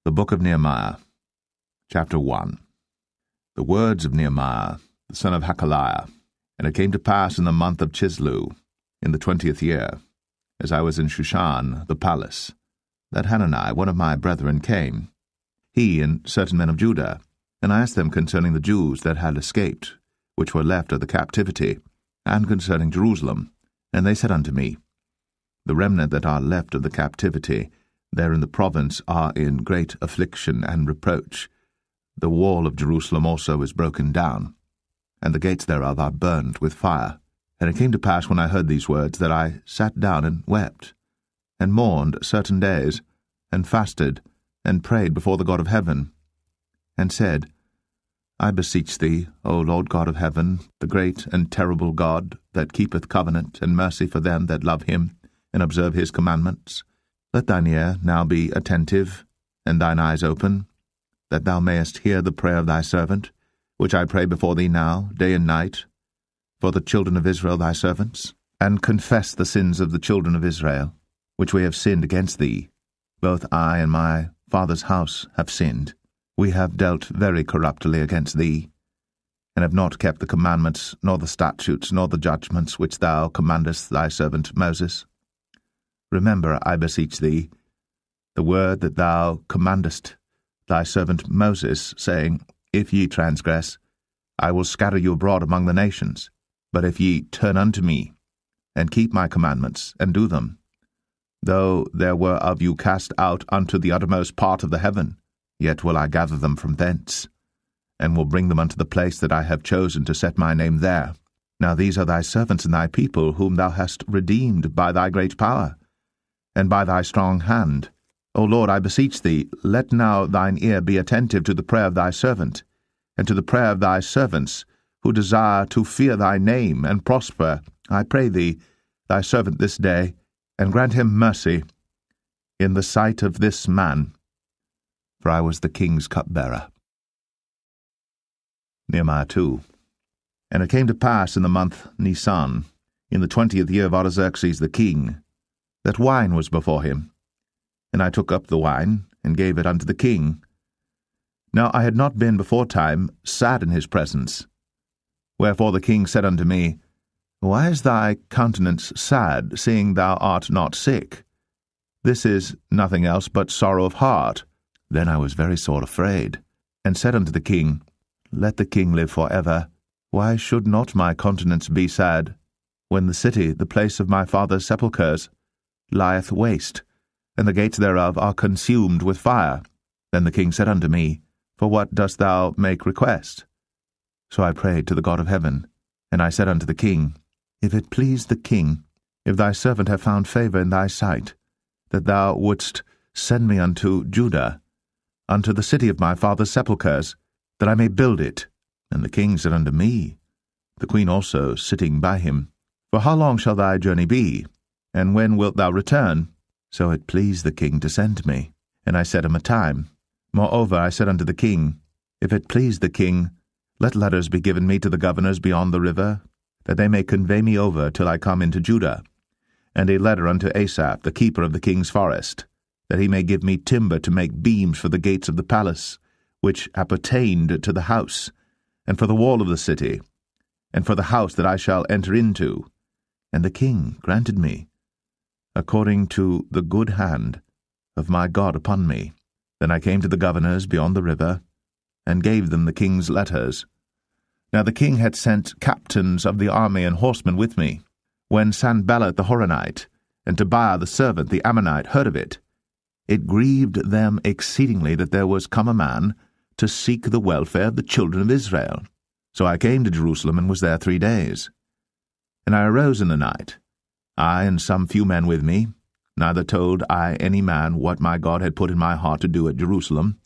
The Book of Nehemiah, chapter 1. The words of Nehemiah, the son of Hakaliah. And it came to pass in the month of Chislew, in the 20th year, as I was in Shushan the palace, that Hanani, one of my brethren, came, he and certain men of Judah, and I asked them concerning the Jews that had escaped, which were left of the captivity, and concerning Jerusalem. And they said unto me, The remnant that are left of the captivity there in the province are in great affliction and reproach. The wall of Jerusalem also is broken down, and the gates thereof are burned with fire. And it came to pass, when I heard these words, that I sat down and wept, and mourned certain days, and fasted, and prayed before the God of heaven, and said, I beseech thee, O Lord God of heaven, the great and terrible God, that keepeth covenant and mercy for them that love him, and observe his commandments, let thine ear now be attentive, and thine eyes open, that thou mayest hear the prayer of thy servant, which I pray before thee now, day and night, for the children of Israel thy servants, and confess the sins of the children of Israel, which we have sinned against thee. Both I and my father's house have sinned. We have dealt very corruptly against thee, and have not kept the commandments, nor the statutes, nor the judgments which thou commandest thy servant Moses. Remember, I beseech thee, the word that thou commandest thy servant Moses, saying, If ye transgress, I will scatter you abroad among the nations. But if ye turn unto me, and keep my commandments, and do them, though there were of you cast out unto the uttermost part of the heaven, yet will I gather them from thence, and will bring them unto the place that I have chosen to set my name there. Now these are thy servants and thy people, whom thou hast redeemed by thy great power, and by thy strong hand. O Lord, I beseech thee, let now thine ear be attentive to the prayer of thy servant, and to the prayer of thy servants, who desire to fear thy name and prosper, I pray thee, thy servant this day, and grant him mercy in the sight of this man. For I was the king's cupbearer. Nehemiah 2. And it came to pass in the month Nisan, in the 20th year of Artaxerxes the king, that wine was before him. And I took up the wine, and gave it unto the king. Now I had not been beforetime sad in his presence. Wherefore the king said unto me, Why is thy countenance sad, seeing thou art not sick? This is nothing else but sorrow of heart. Then I was very sore afraid, and said unto the king, Let the king live for ever. Why should not my countenance be sad, when the city, the place of my father's sepulchres, lieth waste, and the gates thereof are consumed with fire? Then the king said unto me, For what dost thou make request? So I prayed to the God of heaven, and I said unto the king, If it please the king, if thy servant have found favor in thy sight, that thou wouldst send me unto Judah, unto the city of my father's sepulchres, that I may build it. And the king said unto me, the queen also sitting by him, For how long shall thy journey be? And when wilt thou return? So it pleased the king to send me. And I set him a time. Moreover I said unto the king, If it please the king, let letters be given me to the governors beyond the river, that they may convey me over till I come into Judah, and a letter unto Asaph, the keeper of the king's forest, that he may give me timber to make beams for the gates of the palace, which appertained to the house, and for the wall of the city, and for the house that I shall enter into. And the king granted me, according to the good hand of my God upon me. Then I came to the governors beyond the river, and gave them the king's letters. Now the king had sent captains of the army and horsemen with me. When Sanballat the Horonite, and Tobiah the servant the Ammonite, heard of it, it grieved them exceedingly that there was come a man to seek the welfare of the children of Israel. So I came to Jerusalem, and was there 3 days. And I arose in the night, I and some few men with me, neither told I any man what my God had put in my heart to do at Jerusalem,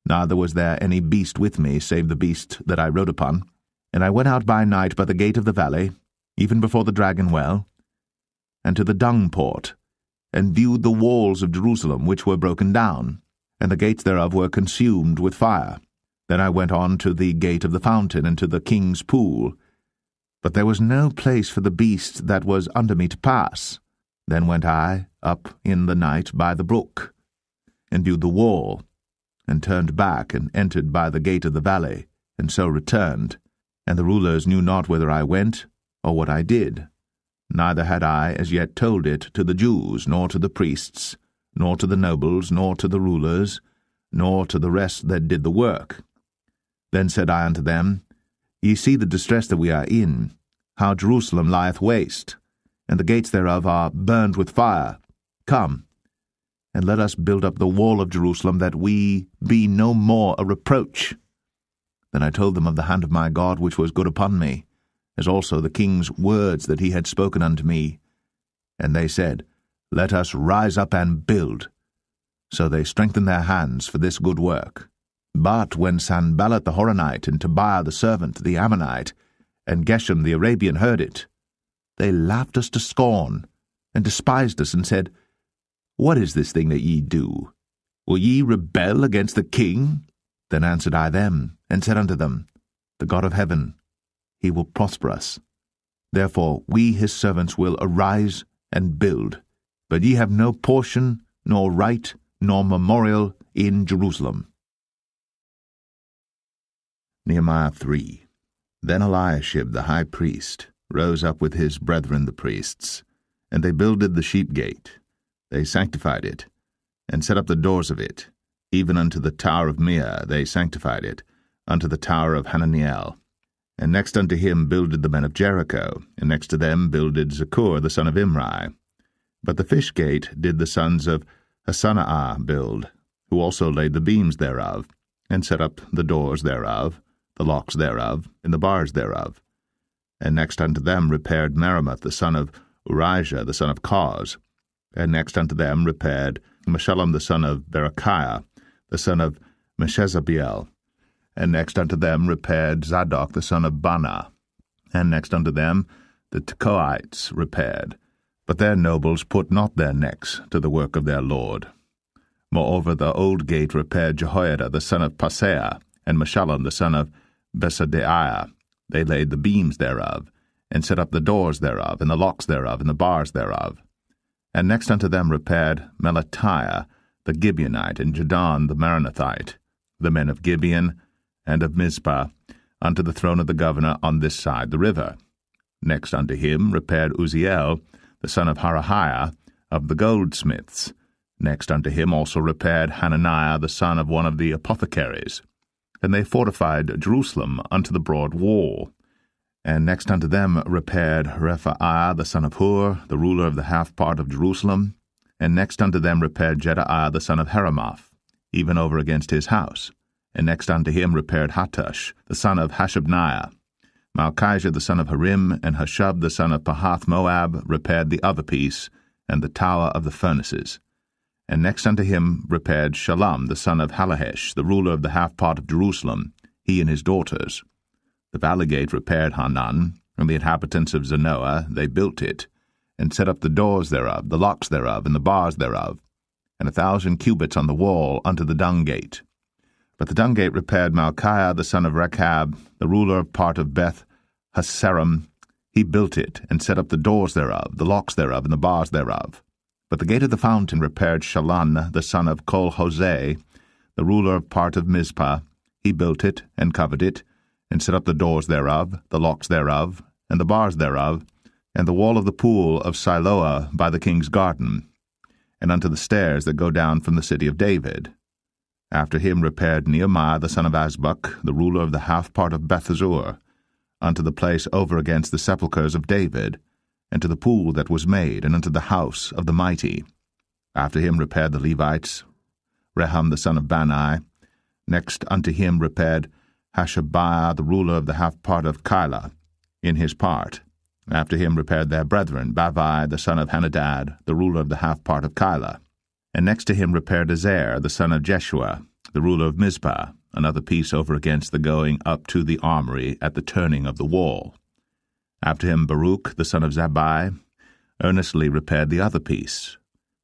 neither was there any beast with me, save the beast that I rode upon. And I went out by night by the gate of the valley, even before the dragon well, and to the dung port, and viewed the walls of Jerusalem, which were broken down, and the gates thereof were consumed with fire. Then I went on to the gate of the fountain, and to the king's pool, but there was no place for the beast that was under me to pass. Then went I up in the night by the brook, and viewed the wall, and turned back, and entered by the gate of the valley, and so returned. And the rulers knew not whither I went, or what I did. Neither had I as yet told it to the Jews, nor to the priests, nor to the nobles, nor to the rulers, nor to the rest that did the work. Then said I unto them, Ye see the distress that we are in, how Jerusalem lieth waste, and the gates thereof are burned with fire. Come, and let us build up the wall of Jerusalem, that we be no more a reproach. Then I told them of the hand of my God which was good upon me, as also the king's words that he had spoken unto me. And they said, Let us rise up and build. So they strengthened their hands for this good work. But when Sanballat the Horonite, and Tobiah the servant, the Ammonite, and Geshem the Arabian heard it, they laughed us to scorn, and despised us, and said, What is this thing that ye do? Will ye rebel against the king? Then answered I them, and said unto them, The God of heaven, he will prosper us. Therefore we his servants will arise and build. But ye have no portion, nor right, nor memorial in Jerusalem. Nehemiah 3. Then Eliashib the high priest rose up with his brethren the priests, and they builded the sheep gate. They sanctified it, and set up the doors of it, even unto the tower of Meah they sanctified it, unto the tower of Hananiel. And next unto him builded the men of Jericho, and next to them builded Zaccur the son of Imri. But the fish gate did the sons of Hasanaah build, who also laid the beams thereof, and set up the doors thereof, the locks thereof, and the bars thereof. And next unto them repaired Meremoth the son of Urijah the son of Koz. And next unto them repaired Meshullam the son of Berechiah, the son of Meshezabeel. And next unto them repaired Zadok the son of Baana. And next unto them the Tekoites repaired. But their nobles put not their necks to the work of their lord. Moreover the old gate repaired Jehoiada the son of Paseah, and Meshullam the son of Besadeiah. They laid the beams thereof, and set up the doors thereof, and the locks thereof, and the bars thereof. And next unto them repaired Melatiah the Gibeonite, and Jadon the Meronothite, the men of Gibeon and of Mizpah, unto the throne of the governor on this side the river. Next unto him repaired Uzziel the son of Harahiah of the goldsmiths. Next unto him also repaired Hananiah the son of one of the apothecaries. And they fortified Jerusalem unto the broad wall. And next unto them repaired Rephaiah the son of Hur, the ruler of the half part of Jerusalem. And next unto them repaired Jedaiah the son of Heramoth, even over against his house. And next unto him repaired Hattush the son of Hashabniah. Malchijah the son of Harim, and Hashub the son of Pahath-Moab repaired the other piece, and the tower of the furnaces. And next unto him repaired Shallum the son of Halahesh, the ruler of the half part of Jerusalem, he and his daughters. The valley gate repaired Hanan, and the inhabitants of Zanoah, they built it, and set up the doors thereof, the locks thereof, and the bars thereof, and 1,000 cubits on the wall unto the dung gate. But the dung gate repaired Malchiah the son of Rechab, the ruler of part of Beth Hasaram. He built it, and set up the doors thereof, the locks thereof, and the bars thereof. But the gate of the fountain repaired Shallun the son of Kol-Hoseh, the ruler of part of Mizpah. He built it, and covered it, and set up the doors thereof, the locks thereof, and the bars thereof, and the wall of the pool of Siloah by the king's garden, and unto the stairs that go down from the city of David. After him repaired Nehemiah the son of Azbuk, the ruler of the half part of Bethzur, unto the place over against the sepulchres of David, and to the pool that was made, and unto the house of the mighty. After him repaired the Levites, Rehum the son of Bani. Next unto him repaired Hashabiah, the ruler of the half part of Keilah, in his part. After him repaired their brethren, Bavai the son of Henadad, the ruler of the half part of Keilah. And next to him repaired Ezer, the son of Jeshua, the ruler of Mizpah, another piece over against the going up to the armory at the turning of the wall. After him Baruch, the son of Zabbai, earnestly repaired the other piece,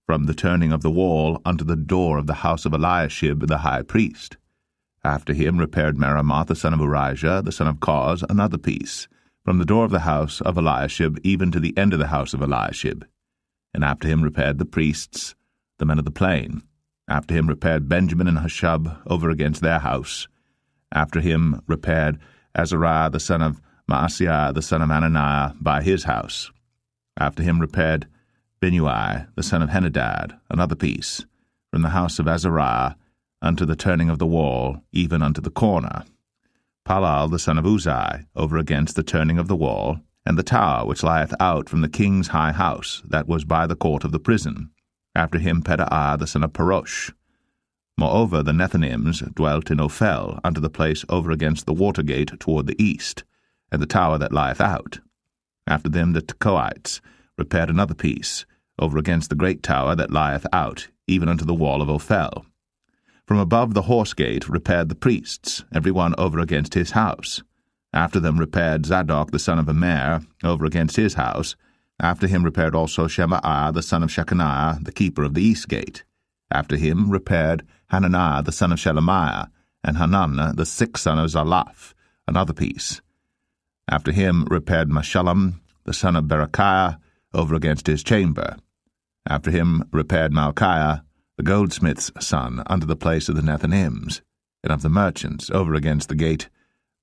from the turning of the wall unto the door of the house of Eliashib the high priest. After him repaired Meremoth, the son of Urijah, the son of Koz, another piece, from the door of the house of Eliashib even to the end of the house of Eliashib. And after him repaired the priests, the men of the plain. After him repaired Benjamin and Hushab over against their house. After him repaired Azariah the son of Maaseiah the son of Ananiah by his house. After him repaired Binnui the son of Henadad another piece, from the house of Azariah unto the turning of the wall, even unto the corner. Palal the son of Uzai over against the turning of the wall, and the tower which lieth out from the king's high house, that was by the court of the prison. After him Pedaiah the son of Parosh. Moreover the Nethinims dwelt in Ophel unto the place over against the water gate toward the east, and the tower that lieth out. After them the Tekoites repaired another piece, over against the great tower that lieth out, even unto the wall of Ophel. From above the horse gate repaired the priests, every one over against his house. After them repaired Zadok the son of Immer over against his house. After him repaired also Shemaiah the son of Shechaniah, the keeper of the east gate. After him repaired Hananiah the son of Shelemiah, and Hanan the sixth son of Zalaph, another piece. After him repaired Meshullam the son of Berechiah over against his chamber. After him repaired Malchiah the goldsmith's son unto the place of the Nethinims, and of the merchants over against the gate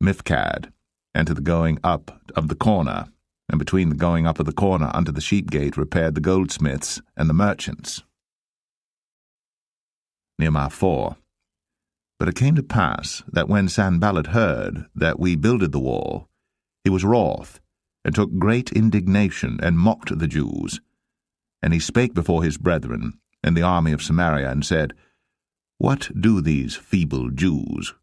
Mifkad, and to the going up of the corner, and between the going up of the corner unto the sheep gate repaired the goldsmiths and the merchants. Nehemiah 4. But it came to pass that when Sanballat heard that we builded the wall, he was wroth, and took great indignation, and mocked the Jews. And he spake before his brethren and the army of Samaria, and said, What do these feeble Jews?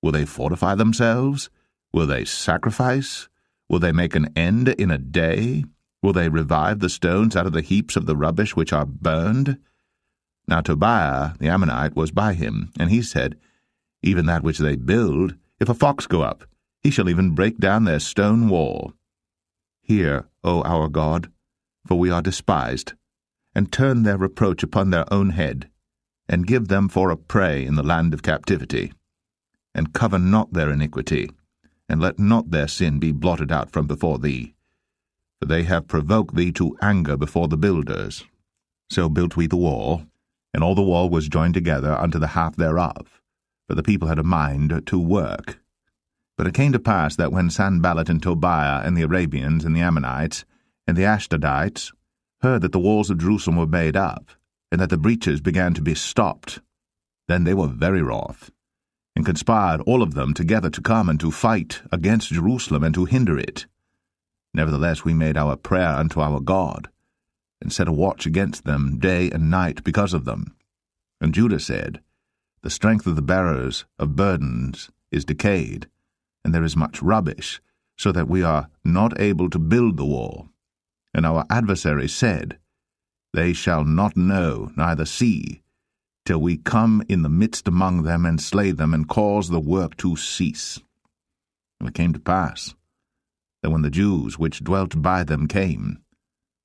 Will they fortify themselves? Will they sacrifice? Will they make an end in a day? Will they revive the stones out of the heaps of the rubbish which are burned? Now Tobiah the Ammonite was by him, and he said, Even that which they build, if a fox go up, he shall even break down their stone wall. Hear, O our God, for we are despised, and turn their reproach upon their own head, and give them for a prey in the land of captivity. And cover not their iniquity, and let not their sin be blotted out from before thee. For they have provoked thee to anger before the builders. So built we the wall, and all the wall was joined together unto the half thereof, for the people had a mind to work. But it came to pass that when Sanballat and Tobiah and the Arabians and the Ammonites and the Ashdodites heard that the walls of Jerusalem were made up, and that the breaches began to be stopped, then they were very wroth, and conspired all of them together to come and to fight against Jerusalem and to hinder it. Nevertheless we made our prayer unto our God, and set a watch against them day and night because of them. And Judah said, The strength of the bearers of burdens is decayed, and there is much rubbish, so that we are not able to build the wall. And our adversaries said, They shall not know, neither see, till we come in the midst among them, and slay them, and cause the work to cease. And it came to pass, that when the Jews which dwelt by them came,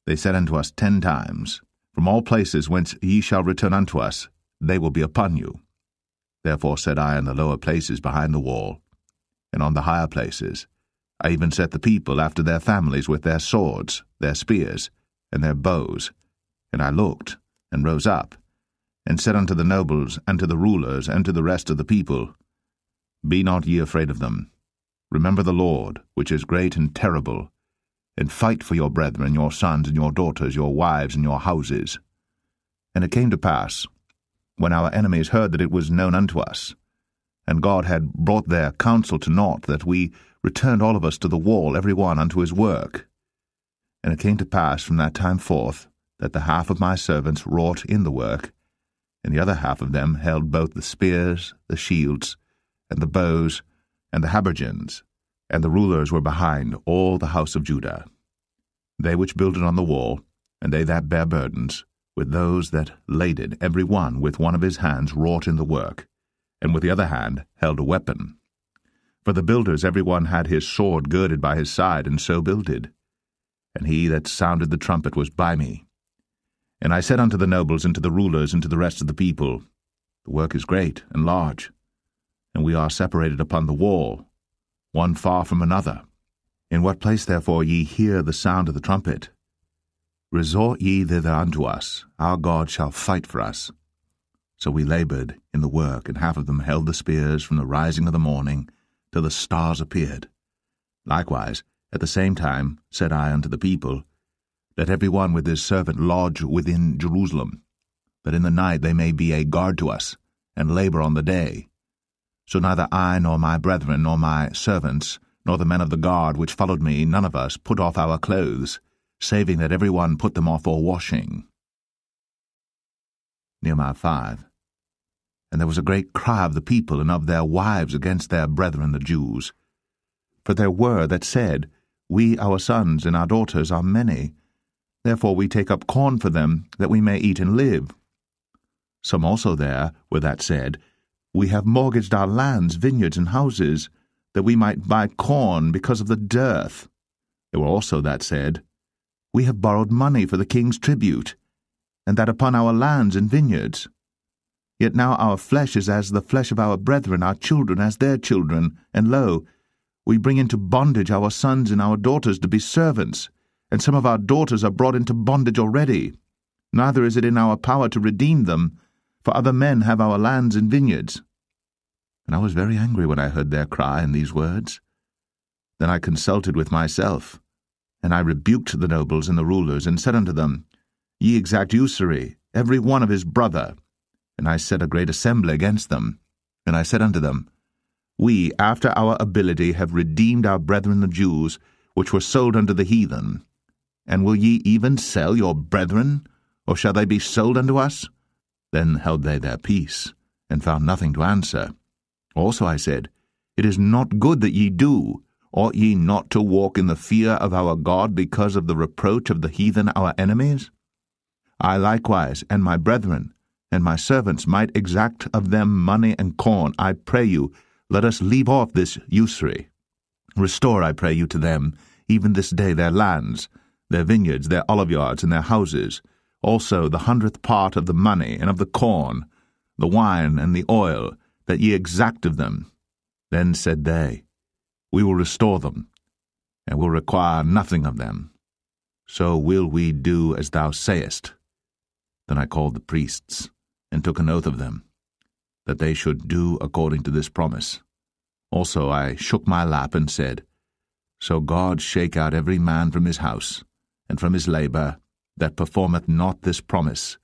they said unto us 10 times, From all places whence ye shall return unto us, they will be upon you. Therefore said I in the lower places behind the wall, and on the higher places, I even set the people after their families with their swords, their spears, and their bows. And I looked, and rose up, and said unto the nobles, and to the rulers, and to the rest of the people, Be not ye afraid of them. Remember the Lord, which is great and terrible, and fight for your brethren, your sons and your daughters, your wives and your houses. And it came to pass, when our enemies heard that it was known unto us, and God had brought their counsel to naught, that we returned all of us to the wall, every one unto his work. And it came to pass from that time forth, that the half of my servants wrought in the work, and the other half of them held both the spears, the shields, and the bows, and the habergeons, and the rulers were behind all the house of Judah. They which builded on the wall, and they that bare burdens, with those that laded, every one with one of his hands wrought in the work, and with the other hand held a weapon. For the builders every one had his sword girded by his side, and so builded. And he that sounded the trumpet was by me. And I said unto the nobles, and to the rulers, and to the rest of the people, The work is great and large, and we are separated upon the wall, one far from another. In what place therefore ye hear the sound of the trumpet, resort ye thither unto us, our God shall fight for us. So we labored in the work, and half of them held the spears from the rising of the morning till the stars appeared. Likewise, at the same time said I unto the people, Let every one with his servant lodge within Jerusalem, that in the night they may be a guard to us, and labor on the day. So neither I, nor my brethren, nor my servants, nor the men of the guard which followed me, none of us put off our clothes, saving that every one put them off for washing. Nehemiah 5. And there was a great cry of the people and of their wives against their brethren the Jews. For there were that said, We, our sons, and our daughters are many. Therefore we take up corn for them, that we may eat and live. Some also there were that said, We have mortgaged our lands, vineyards, and houses, that we might buy corn because of the dearth. There were also that said, We have borrowed money for the king's tribute, and that upon our lands and vineyards. Yet now our flesh is as the flesh of our brethren, our children as their children, and lo, we bring into bondage our sons and our daughters to be servants, and some of our daughters are brought into bondage already. Neither is it in our power to redeem them, for other men have our lands and vineyards. And I was very angry when I heard their cry and these words. Then I consulted with myself, and I rebuked the nobles and the rulers, and said unto them, Ye exact usury, every one of his brother. And I set a great assembly against them. And I said unto them, We, after our ability, have redeemed our brethren the Jews, which were sold unto the heathen. And will ye even sell your brethren, or shall they be sold unto us? Then held they their peace, and found nothing to answer. Also I said, It is not good that ye do. Ought ye not to walk in the fear of our God because of the reproach of the heathen our enemies? I likewise, and my brethren, and my servants might exact of them money and corn. I pray you, let us leave off this usury. Restore, I pray you, to them, even this day, their lands, their vineyards, their oliveyards, and their houses, also the 100th part of the money, and of the corn, the wine, and the oil, that ye exact of them. Then said they, We will restore them, and will require nothing of them. So will we do as thou sayest. Then I called the priests, and took an oath of them, that they should do according to this promise. Also I shook my lap, and said, So God shake out every man from his house, and from his labour, that performeth not this promise,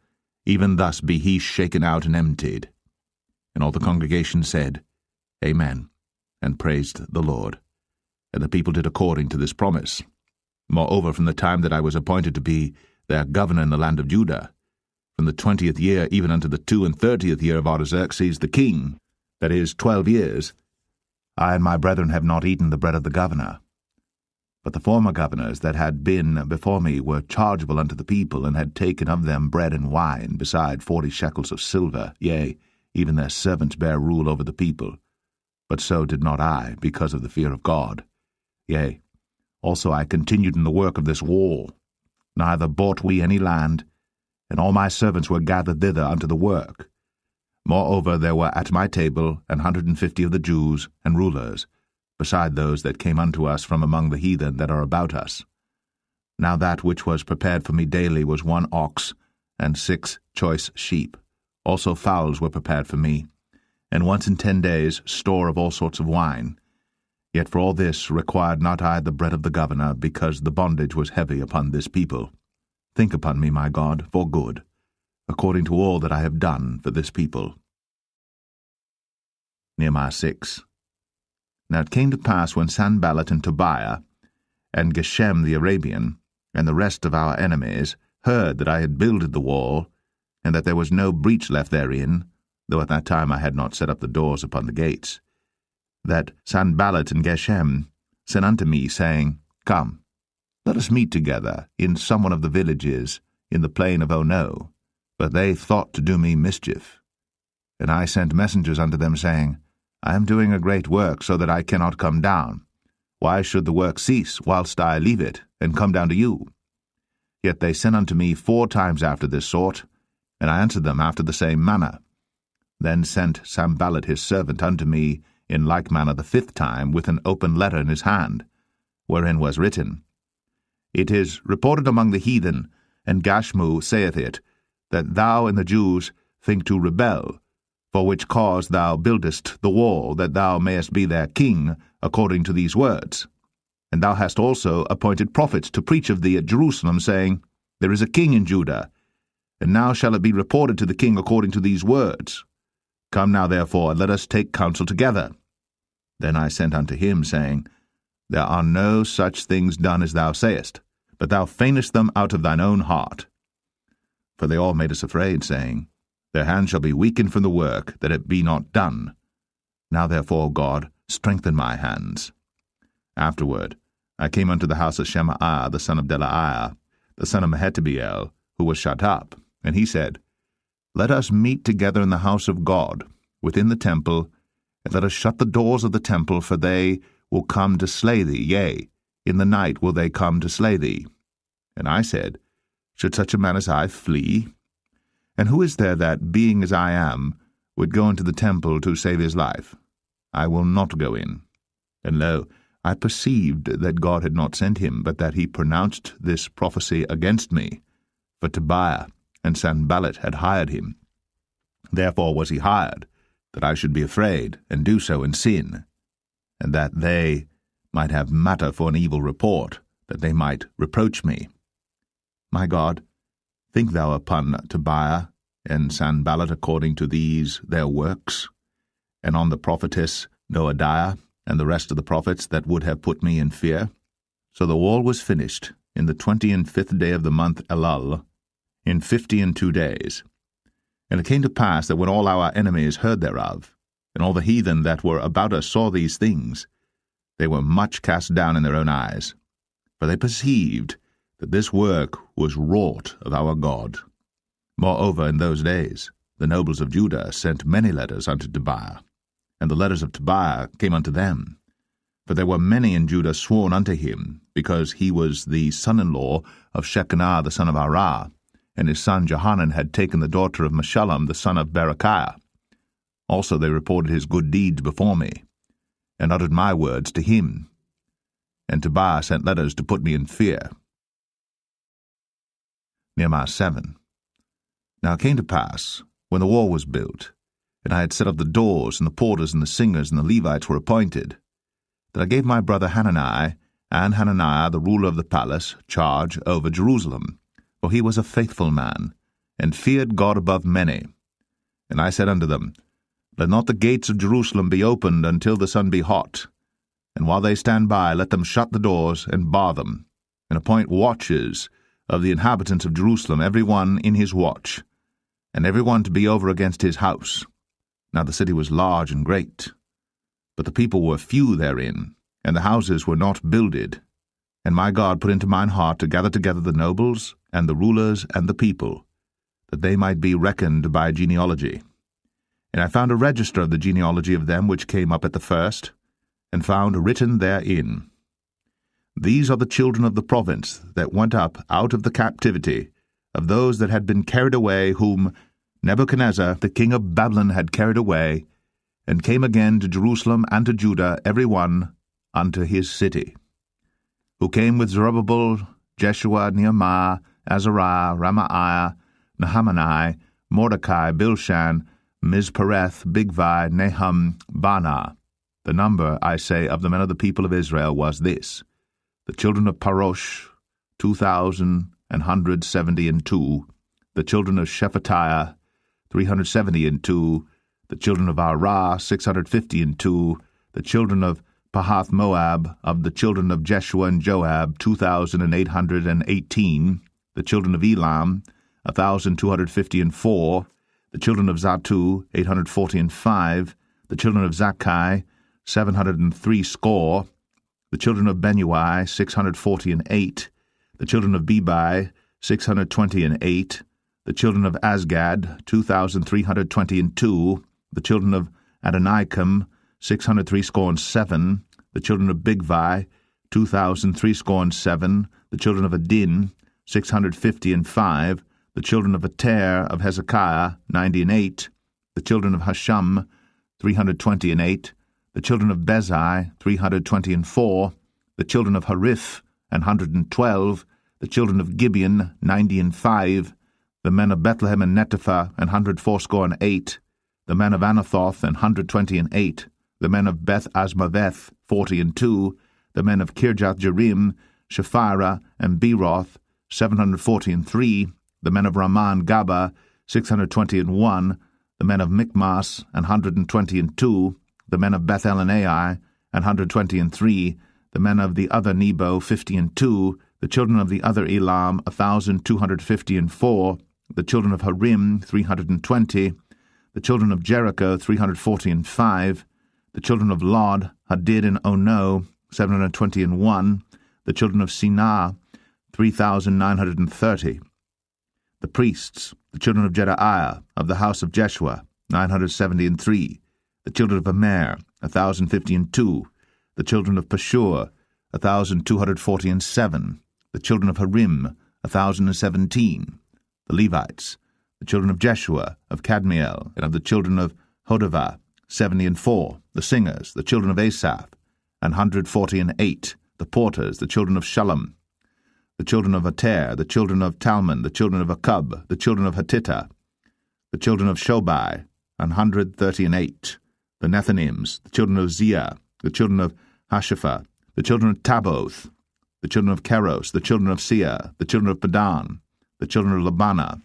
even thus be he shaken out and emptied. And all the congregation said, Amen, and praised the Lord. And the people did according to this promise. Moreover, from the time that I was appointed to be their governor in the land of Judah, from the 20th year even unto the 32nd year of Artaxerxes the king, that is, 12 years, I and my brethren have not eaten the bread of the governor. But the former governors that had been before me were chargeable unto the people, and had taken of them bread and wine, beside 40 shekels of silver, yea, even their servants bare rule over the people. But so did not I, because of the fear of God. Yea, also I continued in the work of this wall. Neither bought we any land, and all my servants were gathered thither unto the work. Moreover, there were at my table 150 of the Jews and rulers, beside those that came unto us from among the heathen that are about us. Now that which was prepared for me daily was 1 ox, and 6 choice sheep. Also fowls were prepared for me, and once in 10 days store of all sorts of wine. Yet for all this required not I the bread of the governor, because the bondage was heavy upon this people. Think upon me, my God, for good, according to all that I have done for this people. Nehemiah 6. Now it came to pass, when Sanballat and Tobiah, and Geshem the Arabian, and the rest of our enemies, heard that I had builded the wall, and that there was no breach left therein, though at that time I had not set up the doors upon the gates, that Sanballat and Geshem sent unto me, saying, Come, let us meet together in some one of the villages in the plain of Ono. But they thought to do me mischief. And I sent messengers unto them, saying, I am doing a great work, so that I cannot come down. Why should the work cease, whilst I leave it, and come down to you? Yet they sent unto me 4 times after this sort, and I answered them after the same manner. Then sent Sanballat his servant unto me in like manner the 5th time, with an open letter in his hand, wherein was written, It is reported among the heathen, and Gashmu saith it, that thou and the Jews think to rebel, for which cause thou buildest the wall, that thou mayest be their king, according to these words. And thou hast also appointed prophets to preach of thee at Jerusalem, saying, There is a king in Judah, and now shall it be reported to the king according to these words. Come now therefore, and let us take counsel together. Then I sent unto him, saying, There are no such things done as thou sayest, but thou feignest them out of thine own heart. For they all made us afraid, saying, Their hand shall be weakened from the work, that it be not done. Now therefore, O God, strengthen my hands. Afterward I came unto the house of Shemaiah the son of Delaiah, the son of Mehetabeel, who was shut up, and he said, Let us meet together in the house of God, within the temple, and let us shut the doors of the temple, for they will come to slay thee, yea, in the night will they come to slay thee. And I said, Should such a man as I flee? And who is there that, being as I am, would go into the temple to save his life? I will not go in. And lo, I perceived that God had not sent him, but that he pronounced this prophecy against me. For Tobiah and Sanballat had hired him. Therefore was he hired, that I should be afraid, and do so in sin, and that they might have matter for an evil report, that they might reproach me. My God, think thou upon Tobiah and Sanballat according to these their works, and on the prophetess Noadiah, and the rest of the prophets that would have put me in fear. So the wall was finished in the 25th day of the month Elul, in 52 days. And it came to pass that when all our enemies heard thereof, and all the heathen that were about us saw these things, they were much cast down in their own eyes, for they perceived that this work was wrought of our God. Moreover, in those days the nobles of Judah sent many letters unto Tobiah, and the letters of Tobiah came unto them. For there were many in Judah sworn unto him, because he was the son-in-law of Shecaniah the son of Arah, and his son Johanan had taken the daughter of Meshullam the son of Berechiah. Also they reported his good deeds before me, and uttered my words to him. And Tobiah sent letters to put me in fear. Nehemiah 7. Now it came to pass, when the wall was built, and I had set up the doors, and the porters, and the singers, and the Levites were appointed, that I gave my brother Hanani, and Hananiah the ruler of the palace, charge over Jerusalem, for he was a faithful man, and feared God above many. And I said unto them, Let not the gates of Jerusalem be opened until the sun be hot, and while they stand by, let them shut the doors, and bar them, and appoint watches of the inhabitants of Jerusalem, every one in his watch, and every one to be over against his house. Now the city was large and great, but the people were few therein, and the houses were not builded. And my God put into mine heart to gather together the nobles, and the rulers, and the people, that they might be reckoned by genealogy. And I found a register of the genealogy of them which came up at the first, and found written therein, These are the children of the province that went up out of the captivity, of those that had been carried away, whom Nebuchadnezzar the king of Babylon had carried away, and came again to Jerusalem and to Judah, every one unto his city. Who came with Zerubbabel, Jeshua, Nehemiah, Azariah, Ramaiah, Nahamani, Mordecai, Bilshan, Mizpereth, Bigvai, Nahum, Baanah. The number, I say, of the men of the people of Israel was this: the children of Parosh, 2,172, the children of Shephatiah, 372, the children of Arah, 652, the children of Pahath Moab, of the children of Jeshua and Joab, 2,818, the children of Elam, 1,254, the children of Zatu, 845, the children of Zakkai, 703 score, the children of Benui, 648, the children of Bebai, 628, the children of Azgad, 2,322, the children of Adonikam, 637, the children of Bigvai, 2,307, the children of Adin, 655, the children of Ater of Hezekiah, 98, the children of Hashum, 328, the children of Bezai, 324, the children of Hariph, 112, the children of Gibeon, 95, the men of Bethlehem and Netopha, 168, the men of Anathoth, 128, the men of Beth Asmaveth, 40, the men of Kirjath-jearim, Shephirah, and Beeroth, 743, the men of Ramah and Gaba, 621, the men of Michmas, 122, the men of Bethel and Ai, 123, the men of the other Nebo, 50, the children of the other Elam, 1,254, the children of Harim, 320, the children of Jericho, 345, the children of Lod, Hadid and Ono, 721, the children of Sinah, 3,930. The priests, the children of Jedaiah, of the house of Jeshua, 973, the children of Immer, 1,052, the children of Pashur, 1,247, the children of Harim, 1,017, the Levites, the children of Jeshua, of Kadmiel, and of the children of Hodavah, 74, the singers, the children of Asaph, 148, the porters, the children of Shallum, the children of Ater, the children of Talmon, the children of Akub, the children of Hatita, the children of Shobai, 138, the Nethinims, the children of Zia, the children of Hashepha, the children of Taboth, the children of Keros, the children of Sia, the children of Padan, the children of Labana,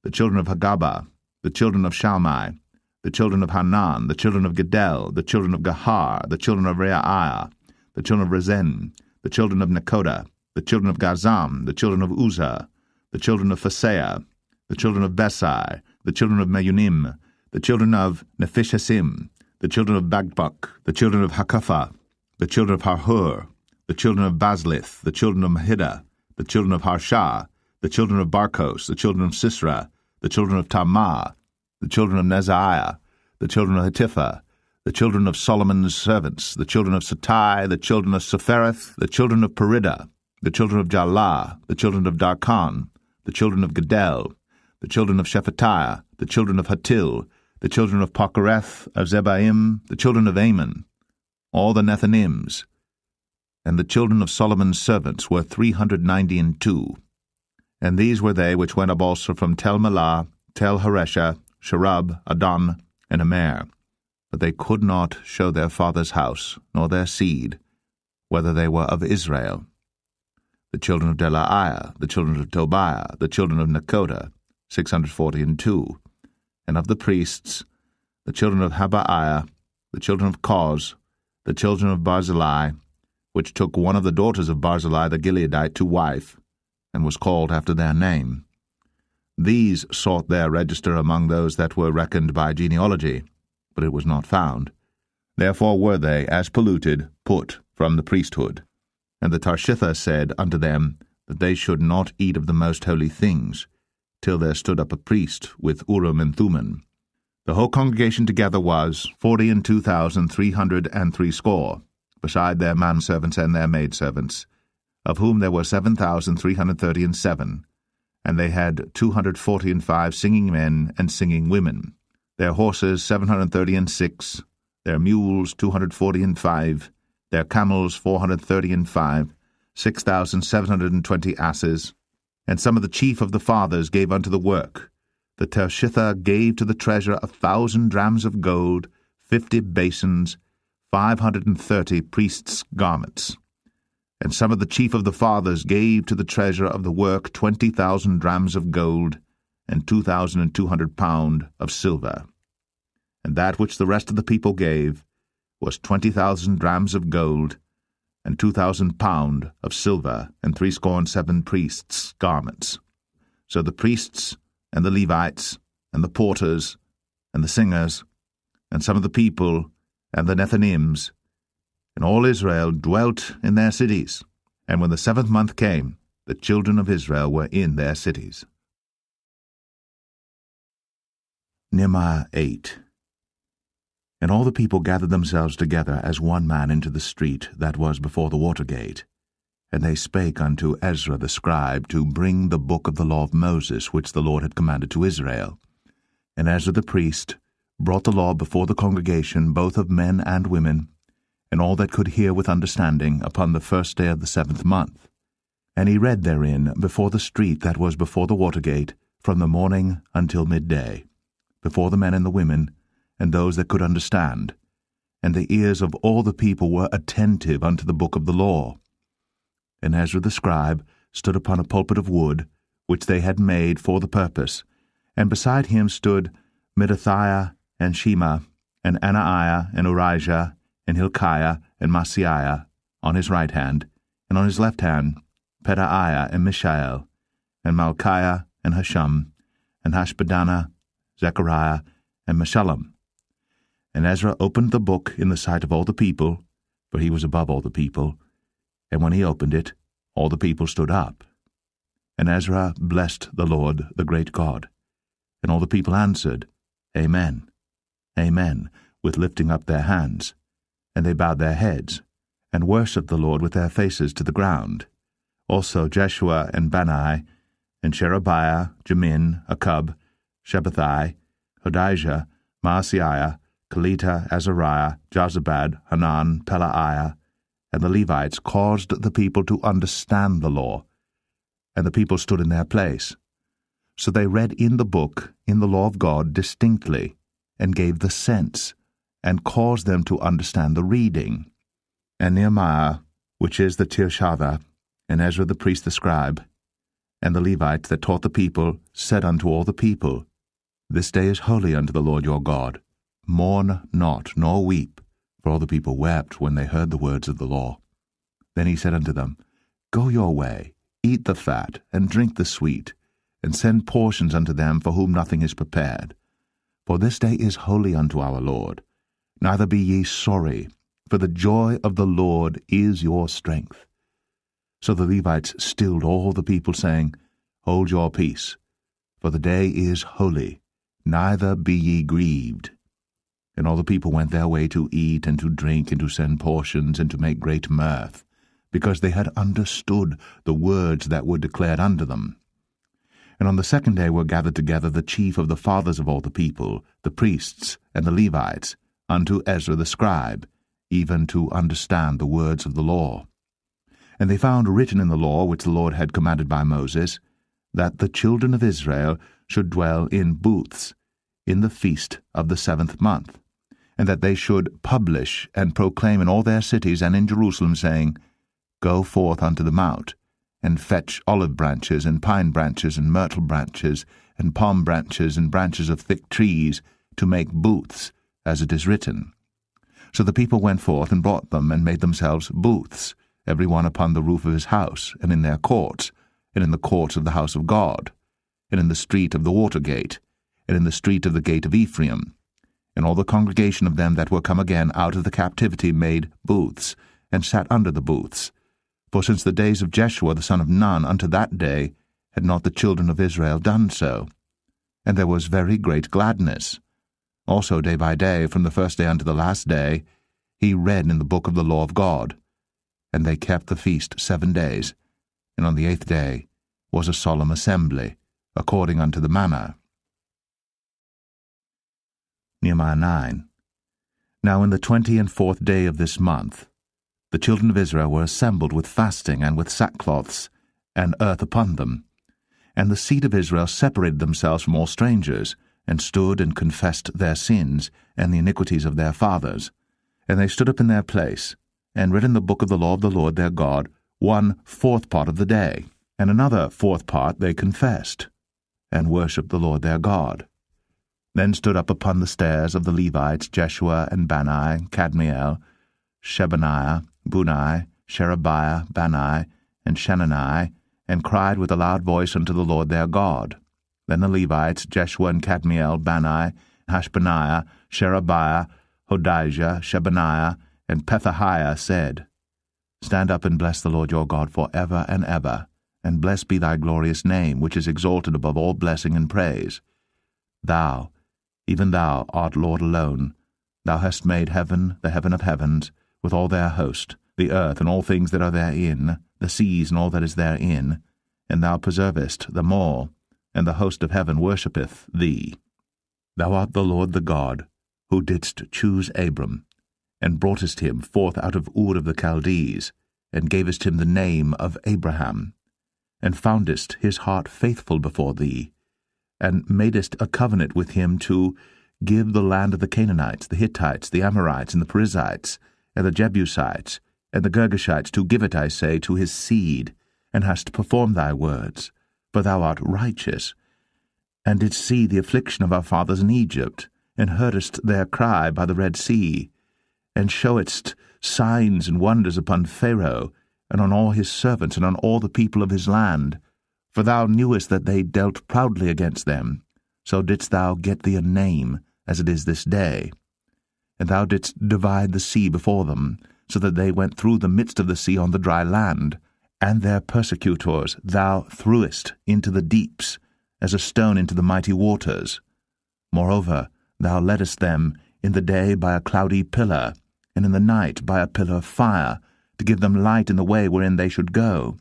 the children of Hagaba, the children of Shalmai, the children of Hanan, the children of Gedel, the children of Gahar, the children of Reaiah, the children of Rezen, the children of Nekoda, the children of Gazam, the children of Uzzah, the children of Phaseah, the children of Besai, the children of Meunim, the children of Nephishessim, the children of Bagbuk, the children of Hakapha, the children of Harhur, the children of Baslith, the children of Mahida, the children of Harsha, the children of Barkos, the children of Sisra, the children of Tamar, the children of Nezaiah, the children of Hatipha, the children of Solomon's servants, the children of Satai, the children of Sephareth, the children of Perida, the children of Jalah, the children of Darkon, the children of Gedel, the children of Shephatiah, the children of Hatil, the children of Pokereth, of Zebaim, the children of Ammon, all the Nethinims, and the children of Solomon's servants were 392. And these were they which went up also from Tel Melah, Tel Haresha, Sherub, Adon, and Immer. But they could not show their father's house, nor their seed, whether they were of Israel. The children of Delaiah, the children of Tobiah, the children of Nekoda, 642. And of the priests, the children of Habaiah, the children of Koz, the children of Barzillai, which took one of the daughters of Barzillai the Gileadite to wife, and was called after their name. These sought their register among those that were reckoned by genealogy, but it was not found. Therefore were they, as polluted, put from the priesthood. And the Tarshitha said unto them that they should not eat of the most holy things, till there stood up a priest with Urim and Thummim. The whole congregation together was 42,360, beside their manservants and their maidservants, of whom there were 7,337, and they had 245 singing men and singing women, their horses 736, their mules 245, their camels 435, 6,720 asses. And some of the chief of the fathers gave unto the work. The Tarshitha gave to the treasure 1,000 drams of gold, 50 basins, 530 priests' garments. And some of the chief of the fathers gave to the treasure of the work 20,000 drams of gold, and 2,200 pound of silver. And that which the rest of the people gave was 20,000 drams of gold, and 2,000 pound of silver, and 67 priests' garments. So the priests, and the Levites, and the porters, and the singers, and some of the people, and the Nethinims, and all Israel dwelt in their cities. And when the 7th month came, the children of Israel were in their cities. Nehemiah 8. And all the people gathered themselves together as one man into the street that was before the water gate. And they spake unto Ezra the scribe to bring the book of the law of Moses, which the Lord had commanded to Israel. And Ezra the priest brought the law before the congregation, both of men and women, and all that could hear with understanding, upon the 1st day of the 7th month. And he read therein before the street that was before the water gate from the morning until midday, before the men and the women, and those that could understand. And the ears of all the people were attentive unto the book of the law. And Ezra the scribe stood upon a pulpit of wood, which they had made for the purpose, and beside him stood Mattithiah, and Shema, and Anaiah, and Urijah, and Hilkiah, and Maaseiah, on his right hand, and on his left hand Pedaiah, and Mishael, and Malchiah, and Hashum, and Hashbaddanah, Zechariah, and Meshullam. And Ezra opened the book in the sight of all the people, for he was above all the people. And when he opened it, all the people stood up. And Ezra blessed the Lord, the great God. And all the people answered, Amen, Amen, with lifting up their hands. And they bowed their heads, and worshipped the Lord with their faces to the ground. Also Jeshua, and Bani, and Sherebiah, Jamin, Akkub, Shabbathai, Hodijah, Maaseiah, Kelita, Azariah, Jozabad, Hanan, Pelaiah, and the Levites caused the people to understand the law. And the people stood in their place. So they read in the book, in the law of God, distinctly, and gave the sense, and caused them to understand the reading. And Nehemiah, which is the Tirshatha, and Ezra the priest the scribe, and the Levites that taught the people, said unto all the people, This day is holy unto the Lord your God. Mourn not, nor weep. For all the people wept when they heard the words of the law. Then he said unto them, Go your way, eat the fat, and drink the sweet, and send portions unto them for whom nothing is prepared. For this day is holy unto our Lord. Neither be ye sorry, for the joy of the Lord is your strength. So the Levites stilled all the people, saying, Hold your peace, for the day is holy, neither be ye grieved. And all the people went their way to eat and to drink and to send portions and to make great mirth, because they had understood the words that were declared unto them. And on the second day were gathered together the chief of the fathers of all the people, the priests and the Levites, unto Ezra the scribe, even to understand the words of the law. And they found written in the law which the Lord had commanded by Moses, that the children of Israel should dwell in booths in the feast of the 7th month, and that they should publish and proclaim in all their cities and in Jerusalem, saying, Go forth unto the mount, and fetch olive branches, and pine branches, and myrtle branches, and palm branches, and branches of thick trees, to make booths, as it is written. So the people went forth and brought them, and made themselves booths, every one upon the roof of his house, and in their courts, and in the courts of the house of God, and in the street of the water gate, and in the street of the gate of Ephraim. And all the congregation of them that were come again out of the captivity made booths, and sat under the booths. For since the days of Jeshua the son of Nun unto that day had not the children of Israel done so. And there was very great gladness. Also day by day, from the first day unto the last day, he read in the book of the law of God. And they kept the feast 7 days, and on the 8th day was a solemn assembly, according unto the manner. Nehemiah 9. Now in the 24th day of this month, the children of Israel were assembled with fasting and with sackcloths, and earth upon them. And the seed of Israel separated themselves from all strangers, and stood and confessed their sins and the iniquities of their fathers. And they stood up in their place, and read in the book of the law of the Lord their God 1/4 part of the day, and another 4th part they confessed, and worshipped the Lord their God. Then stood up upon the stairs of the Levites Jeshua and Bani, Kadmiel, Shebaniah, Bunai, Sherebiah, Bani, and Shenani, and cried with a loud voice unto the Lord their God. Then the Levites Jeshua and Kadmiel, Bani, Hashbaniah, Sherebiah, Hodijah, Shebaniah, and Pethahiah said, Stand up and bless the Lord your God for ever and ever, and blessed be thy glorious name, which is exalted above all blessing and praise. Thou, even thou, art Lord alone. Thou hast made heaven, the heaven of heavens, with all their host, the earth and all things that are therein, the seas and all that is therein, and thou preservest them all, and the host of heaven worshippeth thee. Thou art the Lord the God, who didst choose Abram, and broughtest him forth out of Ur of the Chaldees, and gavest him the name of Abraham, and foundest his heart faithful before thee, and madest a covenant with him to give the land of the Canaanites, the Hittites, the Amorites, and the Perizzites, and the Jebusites, and the Girgashites, to give it, I say, to his seed, and hast performed thy words, for thou art righteous, and didst see the affliction of our fathers in Egypt, and heardest their cry by the Red Sea, and showedst signs and wonders upon Pharaoh, and on all his servants, and on all the people of his land. For thou knewest that they dealt proudly against them, so didst thou get thee a name, as it is this day. And thou didst divide the sea before them, so that they went through the midst of the sea on the dry land, and their persecutors thou threwest into the deeps, as a stone into the mighty waters. Moreover, thou leddest them in the day by a cloudy pillar, and in the night by a pillar of fire, to give them light in the way wherein they should go.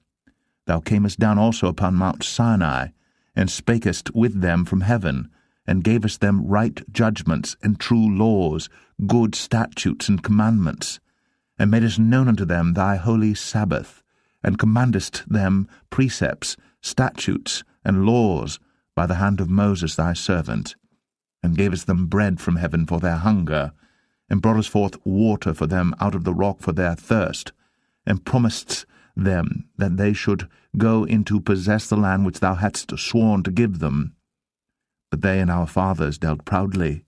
Thou camest down also upon Mount Sinai, and spakest with them from heaven, and gavest them right judgments and true laws, good statutes and commandments, and madest known unto them thy holy Sabbath, and commandest them precepts, statutes, and laws by the hand of Moses thy servant, and gavest them bread from heaven for their hunger, and broughtest forth water for them out of the rock for their thirst, and promisedst them that they should go in to possess the land which thou hadst sworn to give them. But they and our fathers dealt proudly,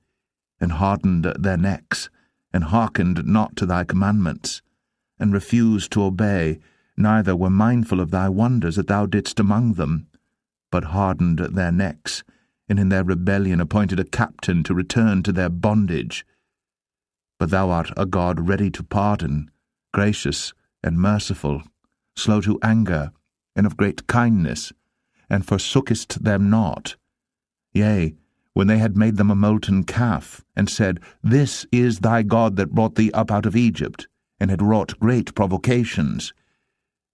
and hardened their necks, and hearkened not to thy commandments, and refused to obey, neither were mindful of thy wonders that thou didst among them, but hardened their necks, and in their rebellion appointed a captain to return to their bondage. But thou art a God ready to pardon, gracious and merciful, slow to anger, and of great kindness, and forsookest them not. Yea, when they had made them a molten calf, and said, This is thy God that brought thee up out of Egypt, and had wrought great provocations.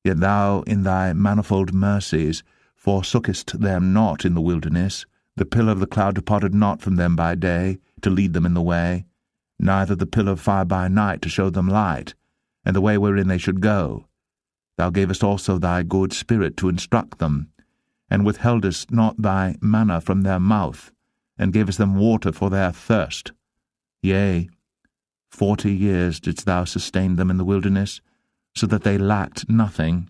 Yet thou in thy manifold mercies forsookest them not in the wilderness. The pillar of the cloud departed not from them by day, to lead them in the way, neither the pillar of fire by night to show them light, and the way wherein they should go. Thou gavest also thy good Spirit to instruct them, and withheldest not thy manna from their mouth, and gavest them water for their thirst. Yea, 40 years didst thou sustain them in the wilderness, so that they lacked nothing.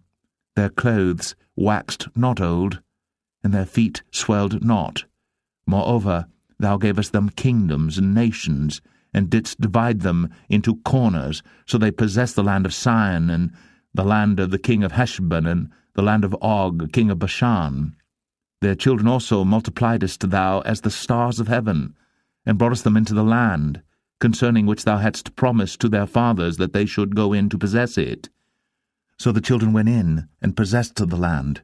Their clothes waxed not old, and their feet swelled not. Moreover, thou gavest them kingdoms and nations, and didst divide them into corners, so they possessed the land of Sion, and the land of the king of Heshbon, and the land of Og, king of Bashan. Their children also multipliedst thou as the stars of heaven, and broughtest them into the land, concerning which thou hadst promised to their fathers that they should go in to possess it. So the children went in, and possessed the land,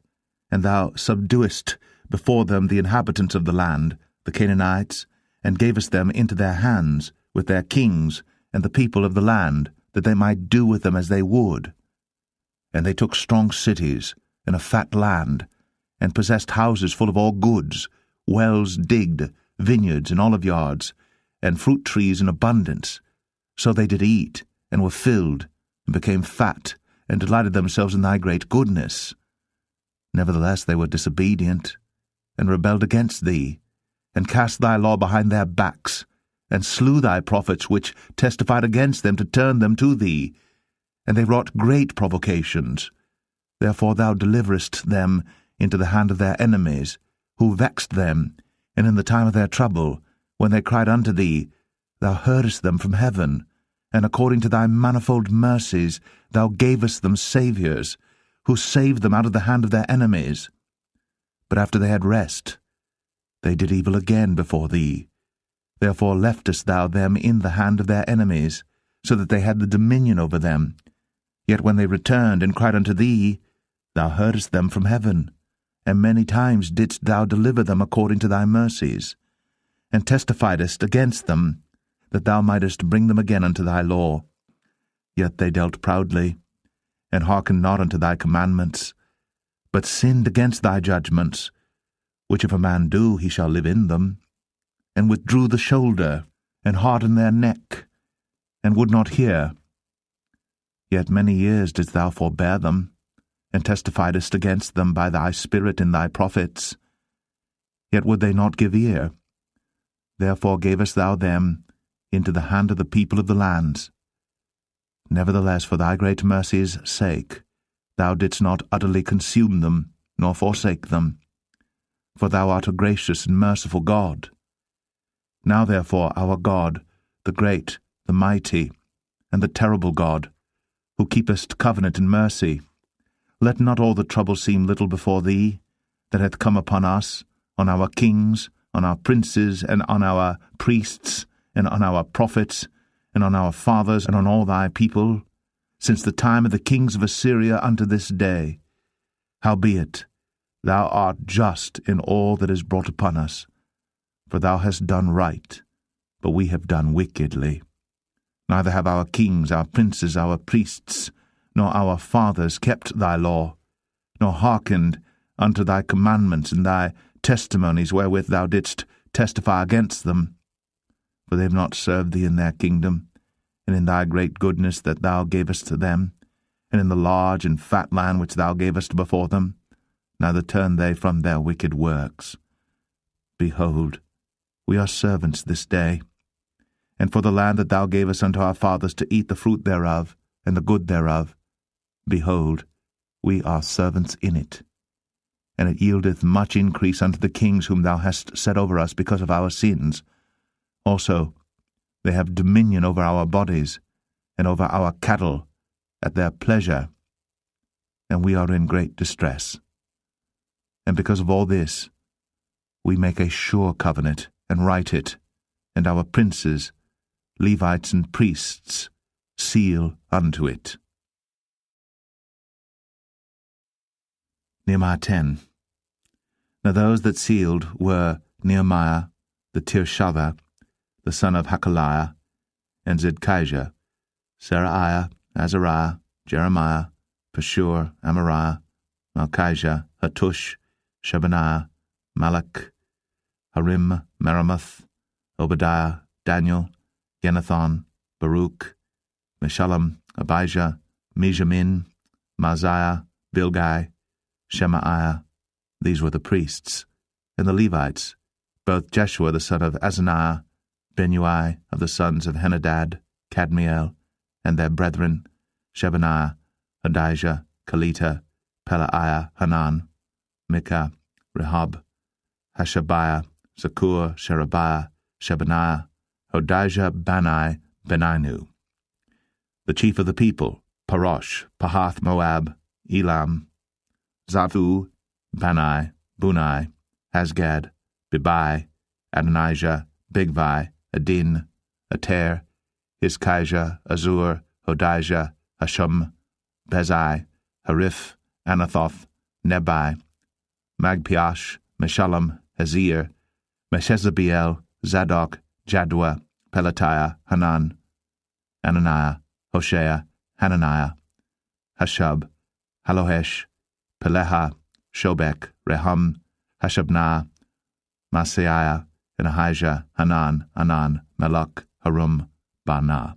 and thou subduedst before them the inhabitants of the land, the Canaanites, and gavest them into their hands, with their kings, and the people of the land, that they might do with them as they would. And they took strong cities, and a fat land, and possessed houses full of all goods, wells digged, vineyards and oliveyards, and fruit trees in abundance. So they did eat, and were filled, and became fat, and delighted themselves in thy great goodness. Nevertheless they were disobedient, and rebelled against thee, and cast thy law behind their backs, and slew thy prophets which testified against them to turn them to thee. And they wrought great provocations. Therefore thou deliverest them into the hand of their enemies, who vexed them, and in the time of their trouble, when they cried unto thee, thou heardest them from heaven, and according to thy manifold mercies thou gavest them saviours, who saved them out of the hand of their enemies. But after they had rest, they did evil again before thee. Therefore leftest thou them in the hand of their enemies, so that they had the dominion over them. Yet when they returned and cried unto thee, thou heardest them from heaven, and many times didst thou deliver them according to thy mercies, and testifiedst against them, that thou mightest bring them again unto thy law. Yet they dealt proudly, and hearkened not unto thy commandments, but sinned against thy judgments, which if a man do, he shall live in them, and withdrew the shoulder, and hardened their neck, and would not hear. Yet many years didst thou forbear them, and testifiedst against them by thy Spirit in thy prophets. yet would they not give ear. Therefore gavest thou them into the hand of the people of the lands. Nevertheless, for thy great mercy's sake, thou didst not utterly consume them, nor forsake them. For thou art a gracious and merciful God. Now therefore, our God, the great, the mighty, and the terrible God, who keepest covenant and mercy, let not all the trouble seem little before thee, that hath come upon us, on our kings, on our princes, and on our priests, and on our prophets, and on our fathers, and on all thy people, since the time of the kings of Assyria unto this day. Howbeit, thou art just in all that is brought upon us, for thou hast done right, but we have done wickedly. Neither have our kings, our princes, our priests, nor our fathers kept thy law, nor hearkened unto thy commandments and thy testimonies wherewith thou didst testify against them. For they have not served thee in their kingdom, and in thy great goodness that thou gavest to them, and in the large and fat land which thou gavest before them, neither turned they from their wicked works. Behold, we are servants this day, and for the land that thou gavest unto our fathers to eat the fruit thereof, and the good thereof, behold, we are servants in it. And it yieldeth much increase unto the kings whom thou hast set over us because of our sins. Also, they have dominion over our bodies, and over our cattle, at their pleasure, and we are in great distress. And because of all this, we make a sure covenant, and write it, and our princes, Levites and priests, seal unto it. Nehemiah 10. Now those that sealed were Nehemiah the Tirshatha, the son of Hakaliah, and Zidkijah, Seraiah, Azariah, Jeremiah, Pashur, Amariah, Malchijah, Hattush, Shebaniah, Malach, Harim, Meremoth, Obadiah, Daniel, Genathon, Baruch, Meshullam, Abijah, Mijamin, Maaziah, Bilgai, Shemaiah. These were the priests. And the Levites, both Jeshua the son of Azaniah, Benui of the sons of Henadad, Kadmiel, and their brethren, Shebaniah, Adijah, Kelita, Pelaiah, Hanan, Micah, Rehob, Hashabiah, Zakur, Sherebiah, Shebaniah, Hodijah, Bani, Beninu. The chief of the people, Parosh, Pahath Moab, Elam, Zaphu, Bani, Bunai, Asgad, Bibai, Adonijah, Bigvai, Adin, Ater, Hiskijah, Azur, Hodijah, Hashum, Bezai, Hariph, Anathoth, Nebai, Magpiash, Meshullam, Hazir, Meshezabiel, Zadok, Jadua, Pelatiah, Hanan, Ananiah, Hoshea, Hananiah, Hashub, Halohesh, Peleha, Shobek, Rehum, Hashabnah, Maaseiah, and Ahijah, Hanan, Anan, Melech, Harum, Baanah.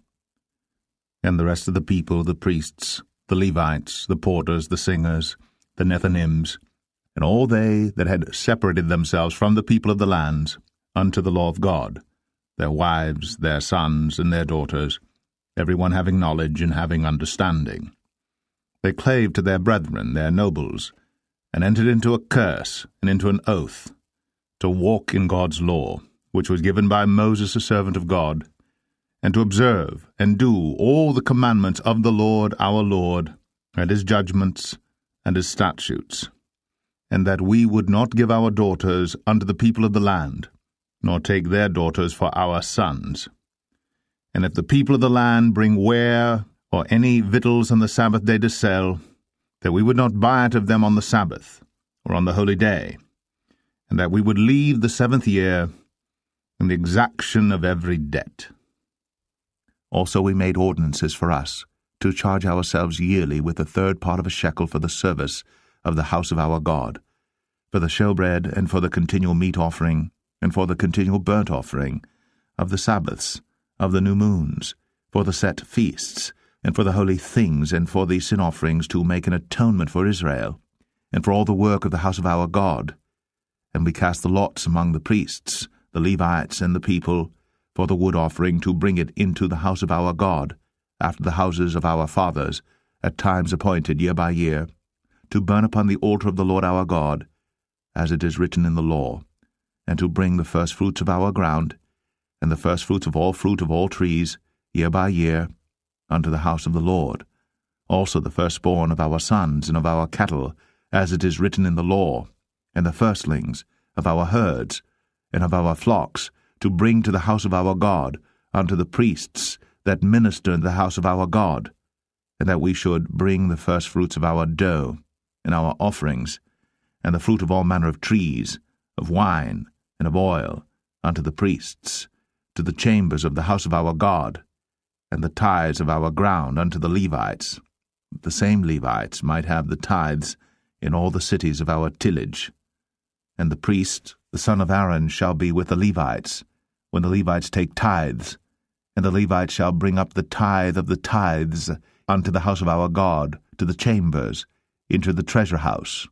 And the rest of the people, the priests, the Levites, the porters, the singers, the Nethinims, and all they that had separated themselves from the people of the lands unto the law of God, their wives, their sons, and their daughters, every one having knowledge and having understanding. They clave to their brethren, their nobles, and entered into a curse and into an oath, to walk in God's law, which was given by Moses the servant of God, and to observe and do all the commandments of the Lord our Lord, and his judgments and his statutes, and that we would not give our daughters unto the people of the land, nor take their daughters for our sons. And if the people of the land bring ware or any victuals on the Sabbath day to sell, that we would not buy it of them on the Sabbath, or on the holy day, and that we would leave the 7th year in the exaction of every debt. Also we made ordinances for us, to charge ourselves yearly with the 3rd part of a shekel for the service of the house of our God, for the showbread, and for the continual meat offering, and for the continual burnt offering, of the Sabbaths, of the new moons, for the set feasts, and for the holy things, and for the sin offerings, to make an atonement for Israel, and for all the work of the house of our God. and we cast the lots among the priests, the Levites, and the people, for the wood offering, to bring it into the house of our God, after the houses of our fathers, at times appointed year by year, to burn upon the altar of the Lord our God, as it is written in the law, and to bring the firstfruits of our ground, and the firstfruits of all fruit of all trees, year by year, unto the house of the Lord, also the firstborn of our sons and of our cattle, as it is written in the law, and the firstlings of our herds and of our flocks, to bring to the house of our God, unto the priests that minister in the house of our God, and that we should bring the firstfruits of our dough, and our offerings, and the fruit of all manner of trees, of wine, and of oil, unto the priests, to the chambers of the house of our God, and the tithes of our ground unto the Levites. The same Levites might have the tithes in all the cities of our tillage. And the priest, the son of Aaron, shall be with the Levites, when the Levites take tithes, and the Levites shall bring up the tithe of the tithes unto the house of our God, to the chambers, into the treasure house.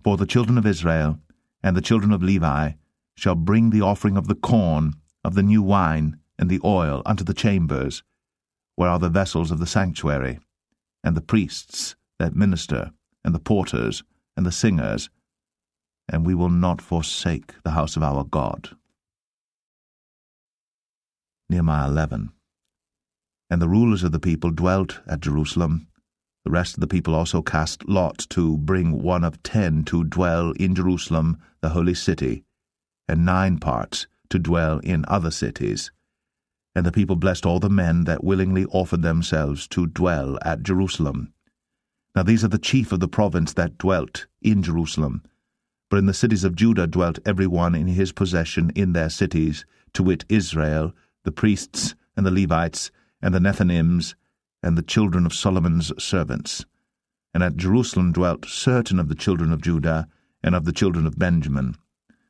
For the children of Israel and the children of Levi shall bring the offering of the corn, of the new wine, and the oil unto the chambers, where are the vessels of the sanctuary, and the priests that minister, and the porters, and the singers, and we will not forsake the house of our God. Nehemiah 11. And the rulers of the people dwelt at Jerusalem. The rest of the people also cast lots to bring 1 of 10 to dwell in Jerusalem, the holy city, and 9 parts to dwell in other cities. And the people blessed all the men that willingly offered themselves to dwell at Jerusalem. Now these are the chief of the province that dwelt in Jerusalem. But in the cities of Judah dwelt every one in his possession in their cities, to wit Israel, the priests, and the Levites, and the Nethinims, and the children of Solomon's servants. And at Jerusalem dwelt certain of the children of Judah, and of the children of Benjamin.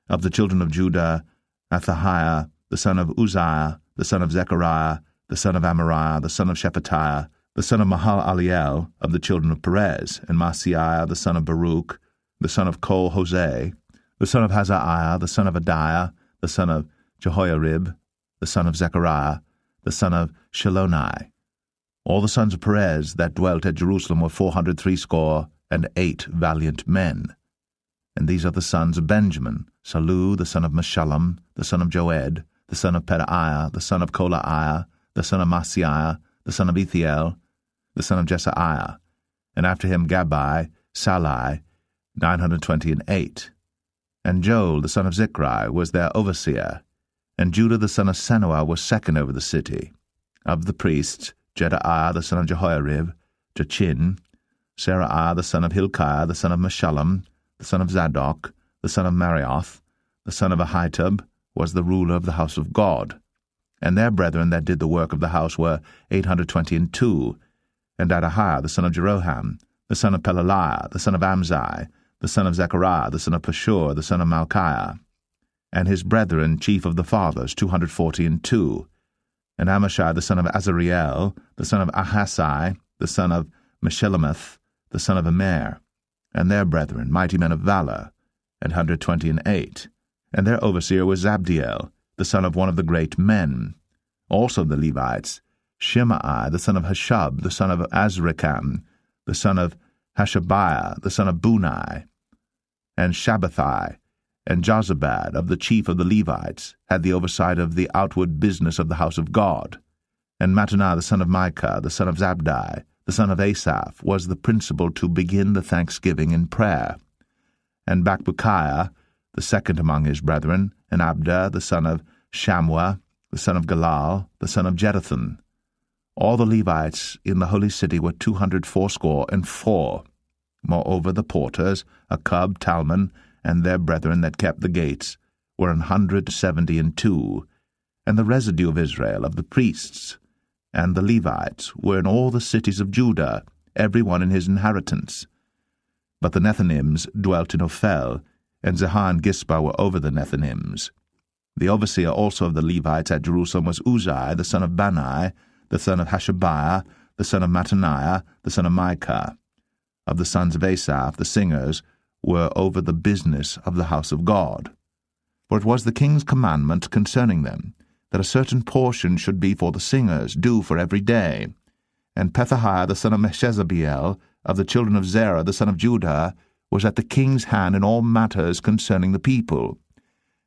Of the children of Judah, Athahiah, the son of Uzziah, the son of Zechariah, the son of Amariah, the son of Shephatiah, the son of Mahalaliel, of the children of Perez, and Maaseiah, the son of Baruch, the son of Kol-Hoseh, the son of Hazaiah, the son of Adiah, the son of Jehoiarib, the son of Zechariah, the son of Shiloni. All the sons of Perez that dwelt at Jerusalem were 468 valiant men. And these are the sons of Benjamin: Salu, the son of Meshullam, the son of Joed, the son of Pedaiah, the son of Kolaiah, the son of Maaseiah, the son of Ethiel, the son of Jesaiah, and after him Gabbai, Salai, 928. And Joel, the son of Zichri, was their overseer. And Judah, the son of Senuah, was second over the city. Of the priests, Jedaiah, the son of Jehoiarib, Jachin, Seraiah, the son of Hilkiah, the son of Meshullam, the son of Zadok, the son of Marioth, the son of Ahitub, was the ruler of the house of God. And their brethren that did the work of the house were 822. And Adahiah, the son of Jeroham, the son of Pelaliah, the son of Amzai, the son of Zechariah, the son of Pashur, the son of Malchiah, and his brethren, chief of the fathers, 242. And Amashai, the son of Azariel, the son of Ahasai, the son of Meshilemeth, the son of Immer, and their brethren, mighty men of valor, 128. And their overseer was Zabdiel, the son of one of the great men. Also the Levites, Shimei, the son of Hashab, the son of Azrikam, the son of Hashabiah, the son of Bunai, and Shabbathai, and Jozabad, of the chief of the Levites, had the oversight of the outward business of the house of God. And Mattaniah, the son of Micah, the son of Zabdi, the son of Asaph, was the principal to begin the thanksgiving in prayer. And Bakbukiah, the second among his brethren, and Abda, the son of Shammua, the son of Galal, the son of Jeduthun. All the Levites in the holy city were 284. Moreover, the porters, Akub, Talmon, and their brethren that kept the gates, were 172. And the residue of Israel, of the priests, and the Levites, were in all the cities of Judah, every one in his inheritance. But the Nethinims dwelt in Ophel, and Zehah and Gispa were over the Nethinims. The overseer also of the Levites at Jerusalem was Uzziah, the son of Bani, the son of Hashabiah, the son of Mattaniah, the son of Micah. Of the sons of Asaph, the singers, were over the business of the house of God. For it was the king's commandment concerning them, that a certain portion should be for the singers, due for every day. And Pethahiah the son of Meshezabeel, of the children of Zerah the son of Judah, was at the king's hand in all matters concerning the people.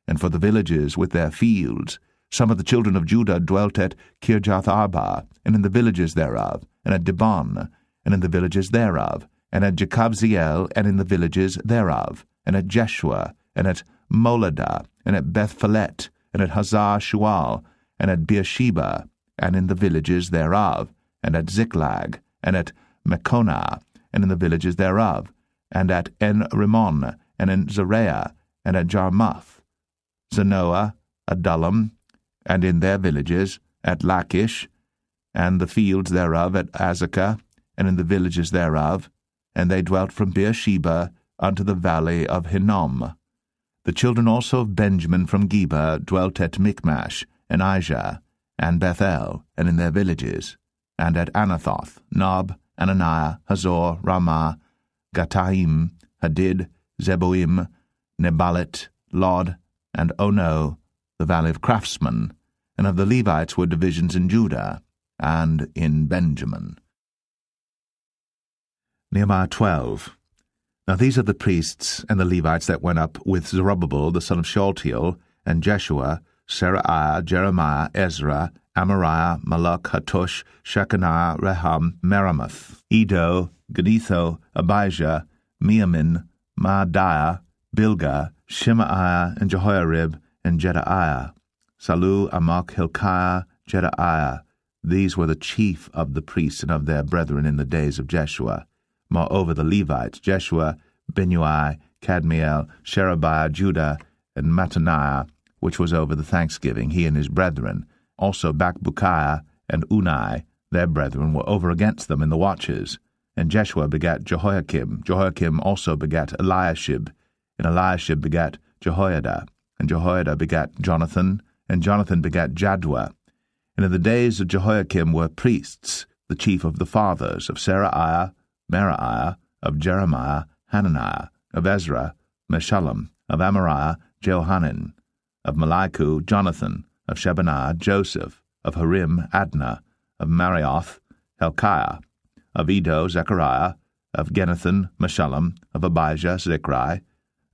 And for the villages with their fields, some of the children of Judah dwelt at Kirjath-Arba, and in the villages thereof, and at Dibon, and in the villages thereof, and at Jekabzeel, and in the villages thereof, and at Jeshua, and at Moladah, and at Beth-Phelet, and at Hazar-Shual, and at Beersheba, and in the villages thereof, and at Ziklag, and at Mekonah, and in the villages thereof, and at En-Rimmon, and in Zerah, and at Jarmuth, Zanoah, Adullam, and in their villages, at Lachish, and the fields thereof at Azekah, and in the villages thereof, and they dwelt from Beersheba unto the valley of Hinnom. The children also of Benjamin from Geba dwelt at Michmash, and Aijah, and Bethel, and in their villages, and at Anathoth, Nob, Ananiah, Hazor, Ramah, Gataim, Hadid, Zeboim, Nebalit, Lod, and Ono, the valley of craftsmen, and of the Levites were divisions in Judah, and in Benjamin. Nehemiah 12. Now these are the priests and the Levites that went up with Zerubbabel the son of Shealtiel, and Jeshua, Seraiah, Jeremiah, Ezra, Amariah, Malach, Hattush, Shechaniah, Rehum, Meremoth, Edo, Geditho, Abijah, Miamin, Maadiah, Bilgah, Shemaiah, and Jehoiarib, and Jedaiah, Salu, Amok, Hilkiah, Jedaiah. These were the chief of the priests and of their brethren in the days of Jeshua. Moreover the Levites, Jeshua, Binnui, Kadmiel, Sherebiah, Judah, and Mattaniah, which was over the thanksgiving, he and his brethren. Also Bakbukiah and Unai, their brethren, were over against them in the watches. And Jeshua begat Jehoiakim. Jehoiakim also begat Eliashib, and Eliashib begat Jehoiada, and Jehoiada begat Jonathan, and Jonathan begat Jaddua. And in the days of Jehoiakim were priests, the chief of the fathers, of Seraiah, Meraiah, of Jeremiah, Hananiah, of Ezra, Meshullam, of Amariah, Jehohanan, of Malichu, Jonathan, of Shebaniah, Joseph, of Harim, Adnah, of Marioth, Helkiah, of Edo, Zechariah, of Genethan, Meshullam, of Abijah, Zichri,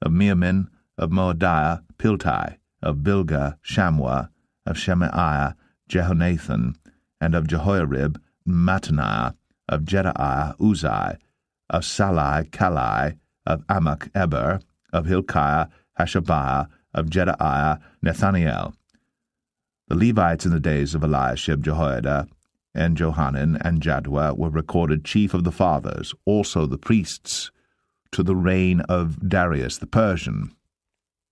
of Miamin, of Moadiah, Piltai, of Bilgah, Shammua, of Shemaiah, Jehonathan, and of Jehoiarib, Mattaniah, of Jedaiah, Uzai, of Salai, Kalai, of Amok, Eber, of Hilkiah, Hashabiah, of Jedaiah, Nethaniel. The Levites in the days of Eliashib, Jehoiada, and Johanan, and Jaddua were recorded chief of the fathers, also the priests, to the reign of Darius the Persian.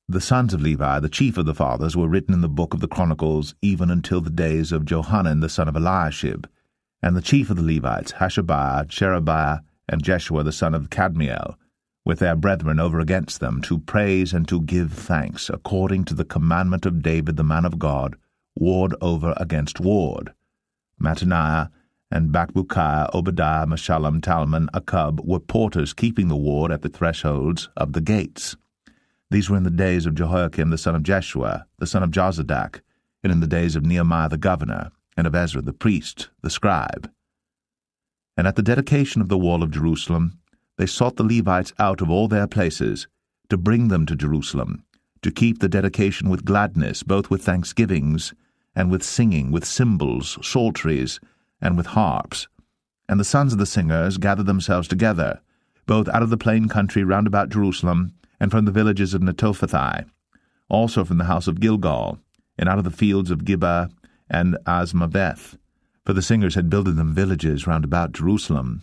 The sons of Levi, the chief of the fathers, were written in the book of the Chronicles, even until the days of Johanan the son of Eliashib. And the chief of the Levites, Hashabiah, Sherebiah, and Jeshua the son of Kadmiel, with their brethren over against them, to praise and to give thanks, according to the commandment of David the man of God, ward over against ward. Mattaniah and Bakbukiah, Obadiah, Meshullam, Talmon, Akub were porters keeping the ward at the thresholds of the gates. These were in the days of Jehoiakim the son of Jeshua, the son of Jozadak, and in the days of Nehemiah the governor, and of Ezra the priest, the scribe. And at the dedication of the wall of Jerusalem, they sought the Levites out of all their places, to bring them to Jerusalem, to keep the dedication with gladness, both with thanksgivings, and with singing, with cymbals, psalteries, and with harps. And the sons of the singers gathered themselves together, both out of the plain country round about Jerusalem, and from the villages of Netophathi, also from the house of Gilgal, and out of the fields of Gibeah and Azmaveth, for the singers had builded them villages round about Jerusalem.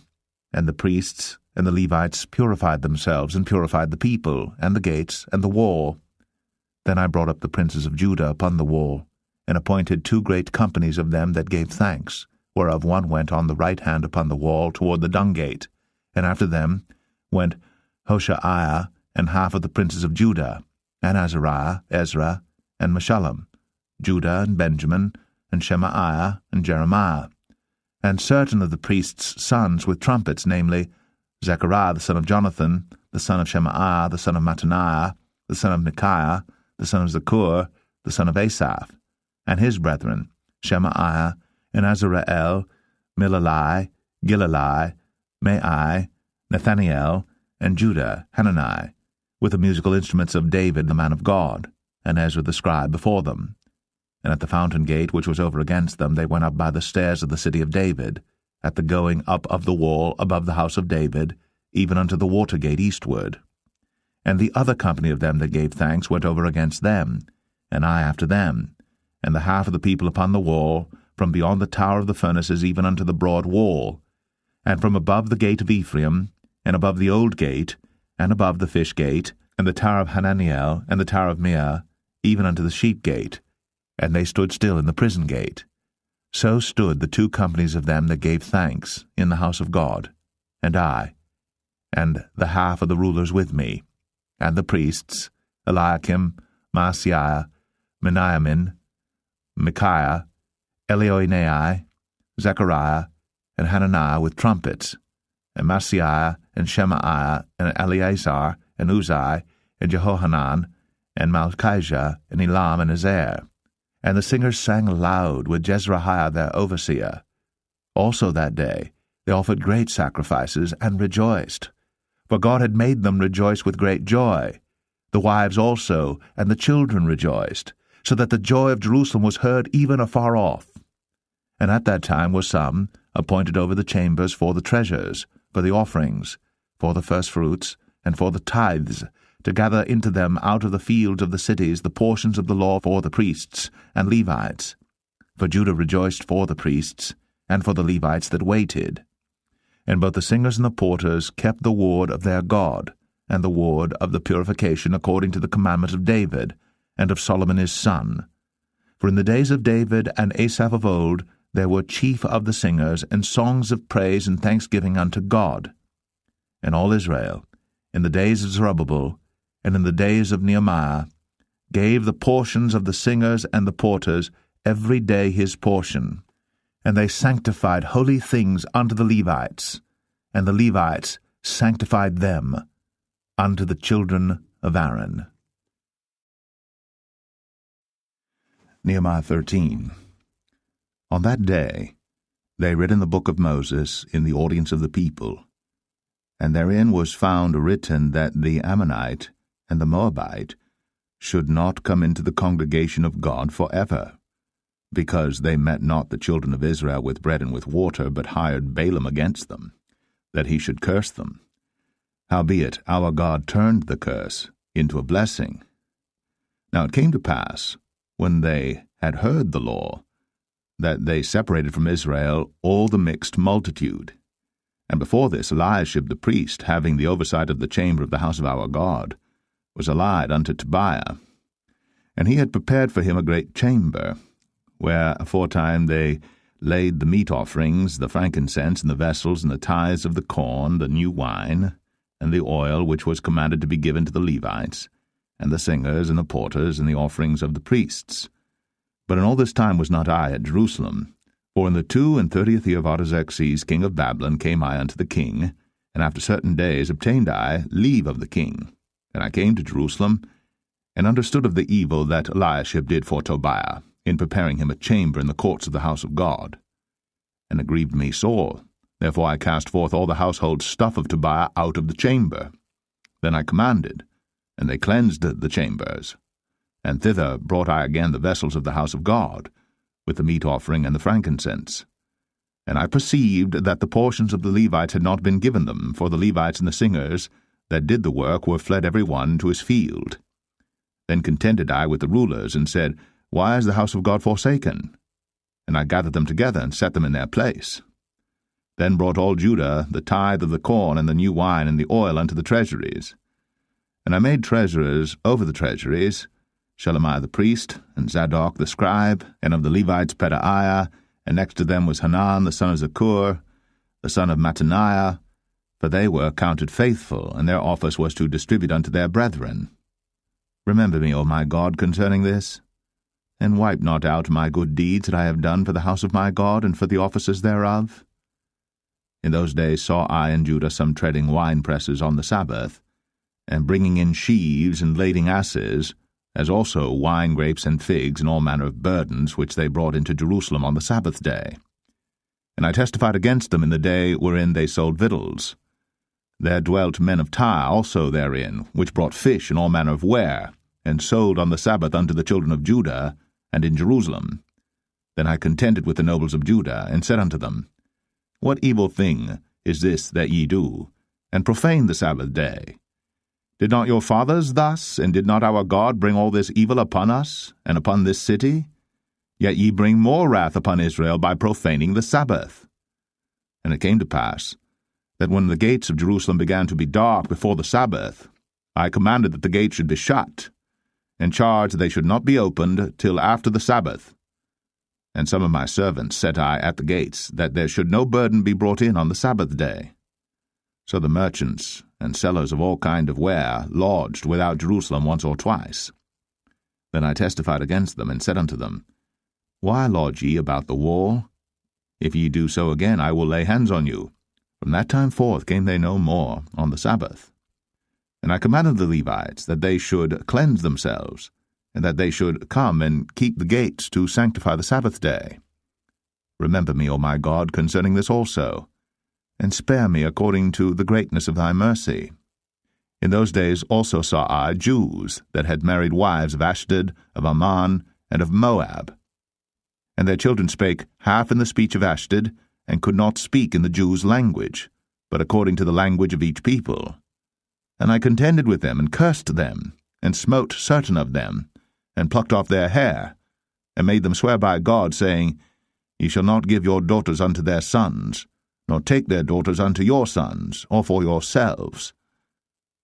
And the priests and the Levites purified themselves, and purified the people, and the gates, and the wall. Then I brought up the princes of Judah upon the wall, and appointed 2 great companies of them that gave thanks, whereof one went on the right hand upon the wall toward the dung gate, and after them went Hoshaiah and half of the princes of Judah, and Azariah, Ezra, and Meshullam, Judah and Benjamin, and Shemaiah and Jeremiah, and certain of the priests' sons with trumpets, namely Zechariah the son of Jonathan, the son of Shemaiah, the son of Mattaniah, the son of Micaiah, the son of Zaccur, the son of Asaph, and his brethren, Shemaiah, and Azareel, Milalai, Gilalai, Mai, Nathaniel, and Judah, Hanani, with the musical instruments of David the man of God, and Ezra the scribe before them. And at the fountain gate which was over against them they went up by the stairs of the city of David, at the going up of the wall above the house of David, even unto the water gate eastward. And the other company of them that gave thanks went over against them, and I after them, and the half of the people upon the wall, from beyond the tower of the furnaces even unto the broad wall, and from above the gate of Ephraim, and above the old gate, and above the fish gate, and the tower of Hananiel, and the tower of Meah, even unto the sheep gate, and they stood still in the prison gate. So stood the two companies of them that gave thanks in the house of God, and I, and the half of the rulers with me, and the priests, Eliakim, Maaseiah, Meniamin, Micaiah, Elioenai, Zechariah, and Hananiah with trumpets, and Maaseiah, and Shemaiah, and Eleazar, and Uzai, and Jehohanan, and Malchijah, and Elam, and Ezer. And the singers sang loud with Jezrahiah their overseer. Also that day they offered great sacrifices, and rejoiced. For God had made them rejoice with great joy. The wives also and the children rejoiced, so that the joy of Jerusalem was heard even afar off. And at that time were some appointed over the chambers for the treasures, for the offerings, for the firstfruits, and for the tithes, to gather into them out of the fields of the cities the portions of the law for the priests and Levites. For Judah rejoiced for the priests, and for the Levites that waited. And both the singers and the porters kept the ward of their God, and the ward of the purification according to the commandment of David, and of Solomon his son. For in the days of David and Asaph of old there were chief of the singers, and songs of praise and thanksgiving unto God. And all Israel, in the days of Zerubbabel, and in the days of Nehemiah, gave the portions of the singers and the porters every day his portion. And they sanctified holy things unto the Levites, and the Levites sanctified them unto the children of Aaron. Nehemiah 13. On that day they read in the book of Moses in the audience of the people, and therein was found written that the Ammonite and the Moabite should not come into the congregation of God forever, because they met not the children of Israel with bread and with water, but hired Balaam against them, that he should curse them. Howbeit our God turned the curse into a blessing. Now it came to pass, when they had heard the law, that they separated from Israel all the mixed multitude. And before this Eliashib the priest, having the oversight of the chamber of the house of our God, was allied unto Tobiah. And he had prepared for him a great chamber, where aforetime they laid the meat offerings, the frankincense, and the vessels, and the tithes of the corn, the new wine, and the oil which was commanded to be given to the Levites, and the singers, and the porters, and the offerings of the priests. But in all this time was not I at Jerusalem, for in the 32 year of Artaxerxes king of Babylon came I unto the king, and after certain days obtained I leave of the king. And I came to Jerusalem, and understood of the evil that Eliashib did for Tobiah, in preparing him a chamber in the courts of the house of God. And it grieved me sore. Therefore I cast forth all the household stuff of Tobiah out of the chamber. Then I commanded, and they cleansed the chambers. And thither brought I again the vessels of the house of God, with the meat offering and the frankincense. And I perceived that the portions of the Levites had not been given them, for the Levites and the singers that did the work were fled every one to his field. Then contended I with the rulers, and said, Why is the house of God forsaken? And I gathered them together, and set them in their place. Then brought all Judah the tithe of the corn, and the new wine, and the oil unto the treasuries. And I made treasurers over the treasuries, Shelemiah the priest, and Zadok the scribe, and of the Levites Pedaiah, and next to them was Hanan the son of Zaccur, the son of Mattaniah, for they were counted faithful, and their office was to distribute unto their brethren. Remember me, O my God, concerning this, and wipe not out my good deeds that I have done for the house of my God and for the offices thereof. In those days saw I in Judah some treading winepresses on the Sabbath, and bringing in sheaves and lading asses, as also wine grapes and figs and all manner of burdens which they brought into Jerusalem on the Sabbath day. And I testified against them in the day wherein they sold victuals. There dwelt men of Tyre also therein, which brought fish and all manner of ware, and sold on the Sabbath unto the children of Judah, and in Jerusalem. Then I contended with the nobles of Judah, and said unto them, What evil thing is this that ye do, and profane the Sabbath day? Did not your fathers thus, and did not our God bring all this evil upon us, and upon this city? Yet ye bring more wrath upon Israel by profaning the Sabbath. And it came to pass, that when the gates of Jerusalem began to be dark before the Sabbath, I commanded that the gates should be shut, and charged they should not be opened till after the Sabbath. And some of my servants set I at the gates, that there should no burden be brought in on the Sabbath day. So the merchants and sellers of all kind of ware lodged without Jerusalem once or twice. Then I testified against them, and said unto them, Why lodge ye about the wall? If ye do so again, I will lay hands on you. From that time forth came they no more on the Sabbath. And I commanded the Levites that they should cleanse themselves, and that they should come and keep the gates to sanctify the Sabbath day. Remember me, O my God, concerning this also, and spare me according to the greatness of thy mercy. In those days also saw I Jews that had married wives of Ashdod, of Ammon, and of Moab. And their children spake half in the speech of Ashdod, and could not speak in the Jews' language, but according to the language of each people. And I contended with them, and cursed them, and smote certain of them, and plucked off their hair, and made them swear by God, saying, Ye shall not give your daughters unto their sons, nor take their daughters unto your sons, or for yourselves.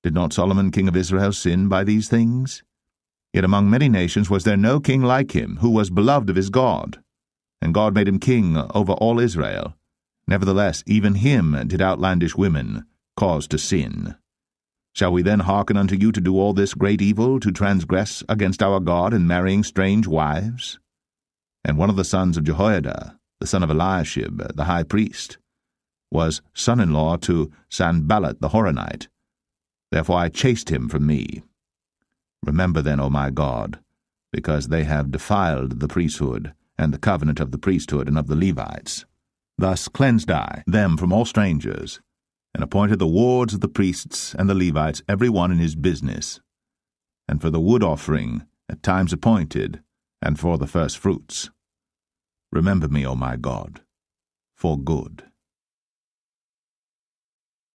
Did not Solomon king of Israel sin by these things? Yet among many nations was there no king like him, who was beloved of his God. And God made him king over all Israel. Nevertheless, even him did outlandish women cause to sin. Shall we then hearken unto you to do all this great evil, to transgress against our God in marrying strange wives? And one of the sons of Jehoiada, the son of Eliashib, the high priest, was son-in-law to Sanballat the Horonite. Therefore I chased him from me. Remember then, O my God, because they have defiled the priesthood, and the covenant of the priesthood and of the Levites. Thus cleansed I them from all strangers, and appointed the wards of the priests and the Levites, every one in his business, and for the wood offering at times appointed, and for the first fruits. Remember me, O my God, for good.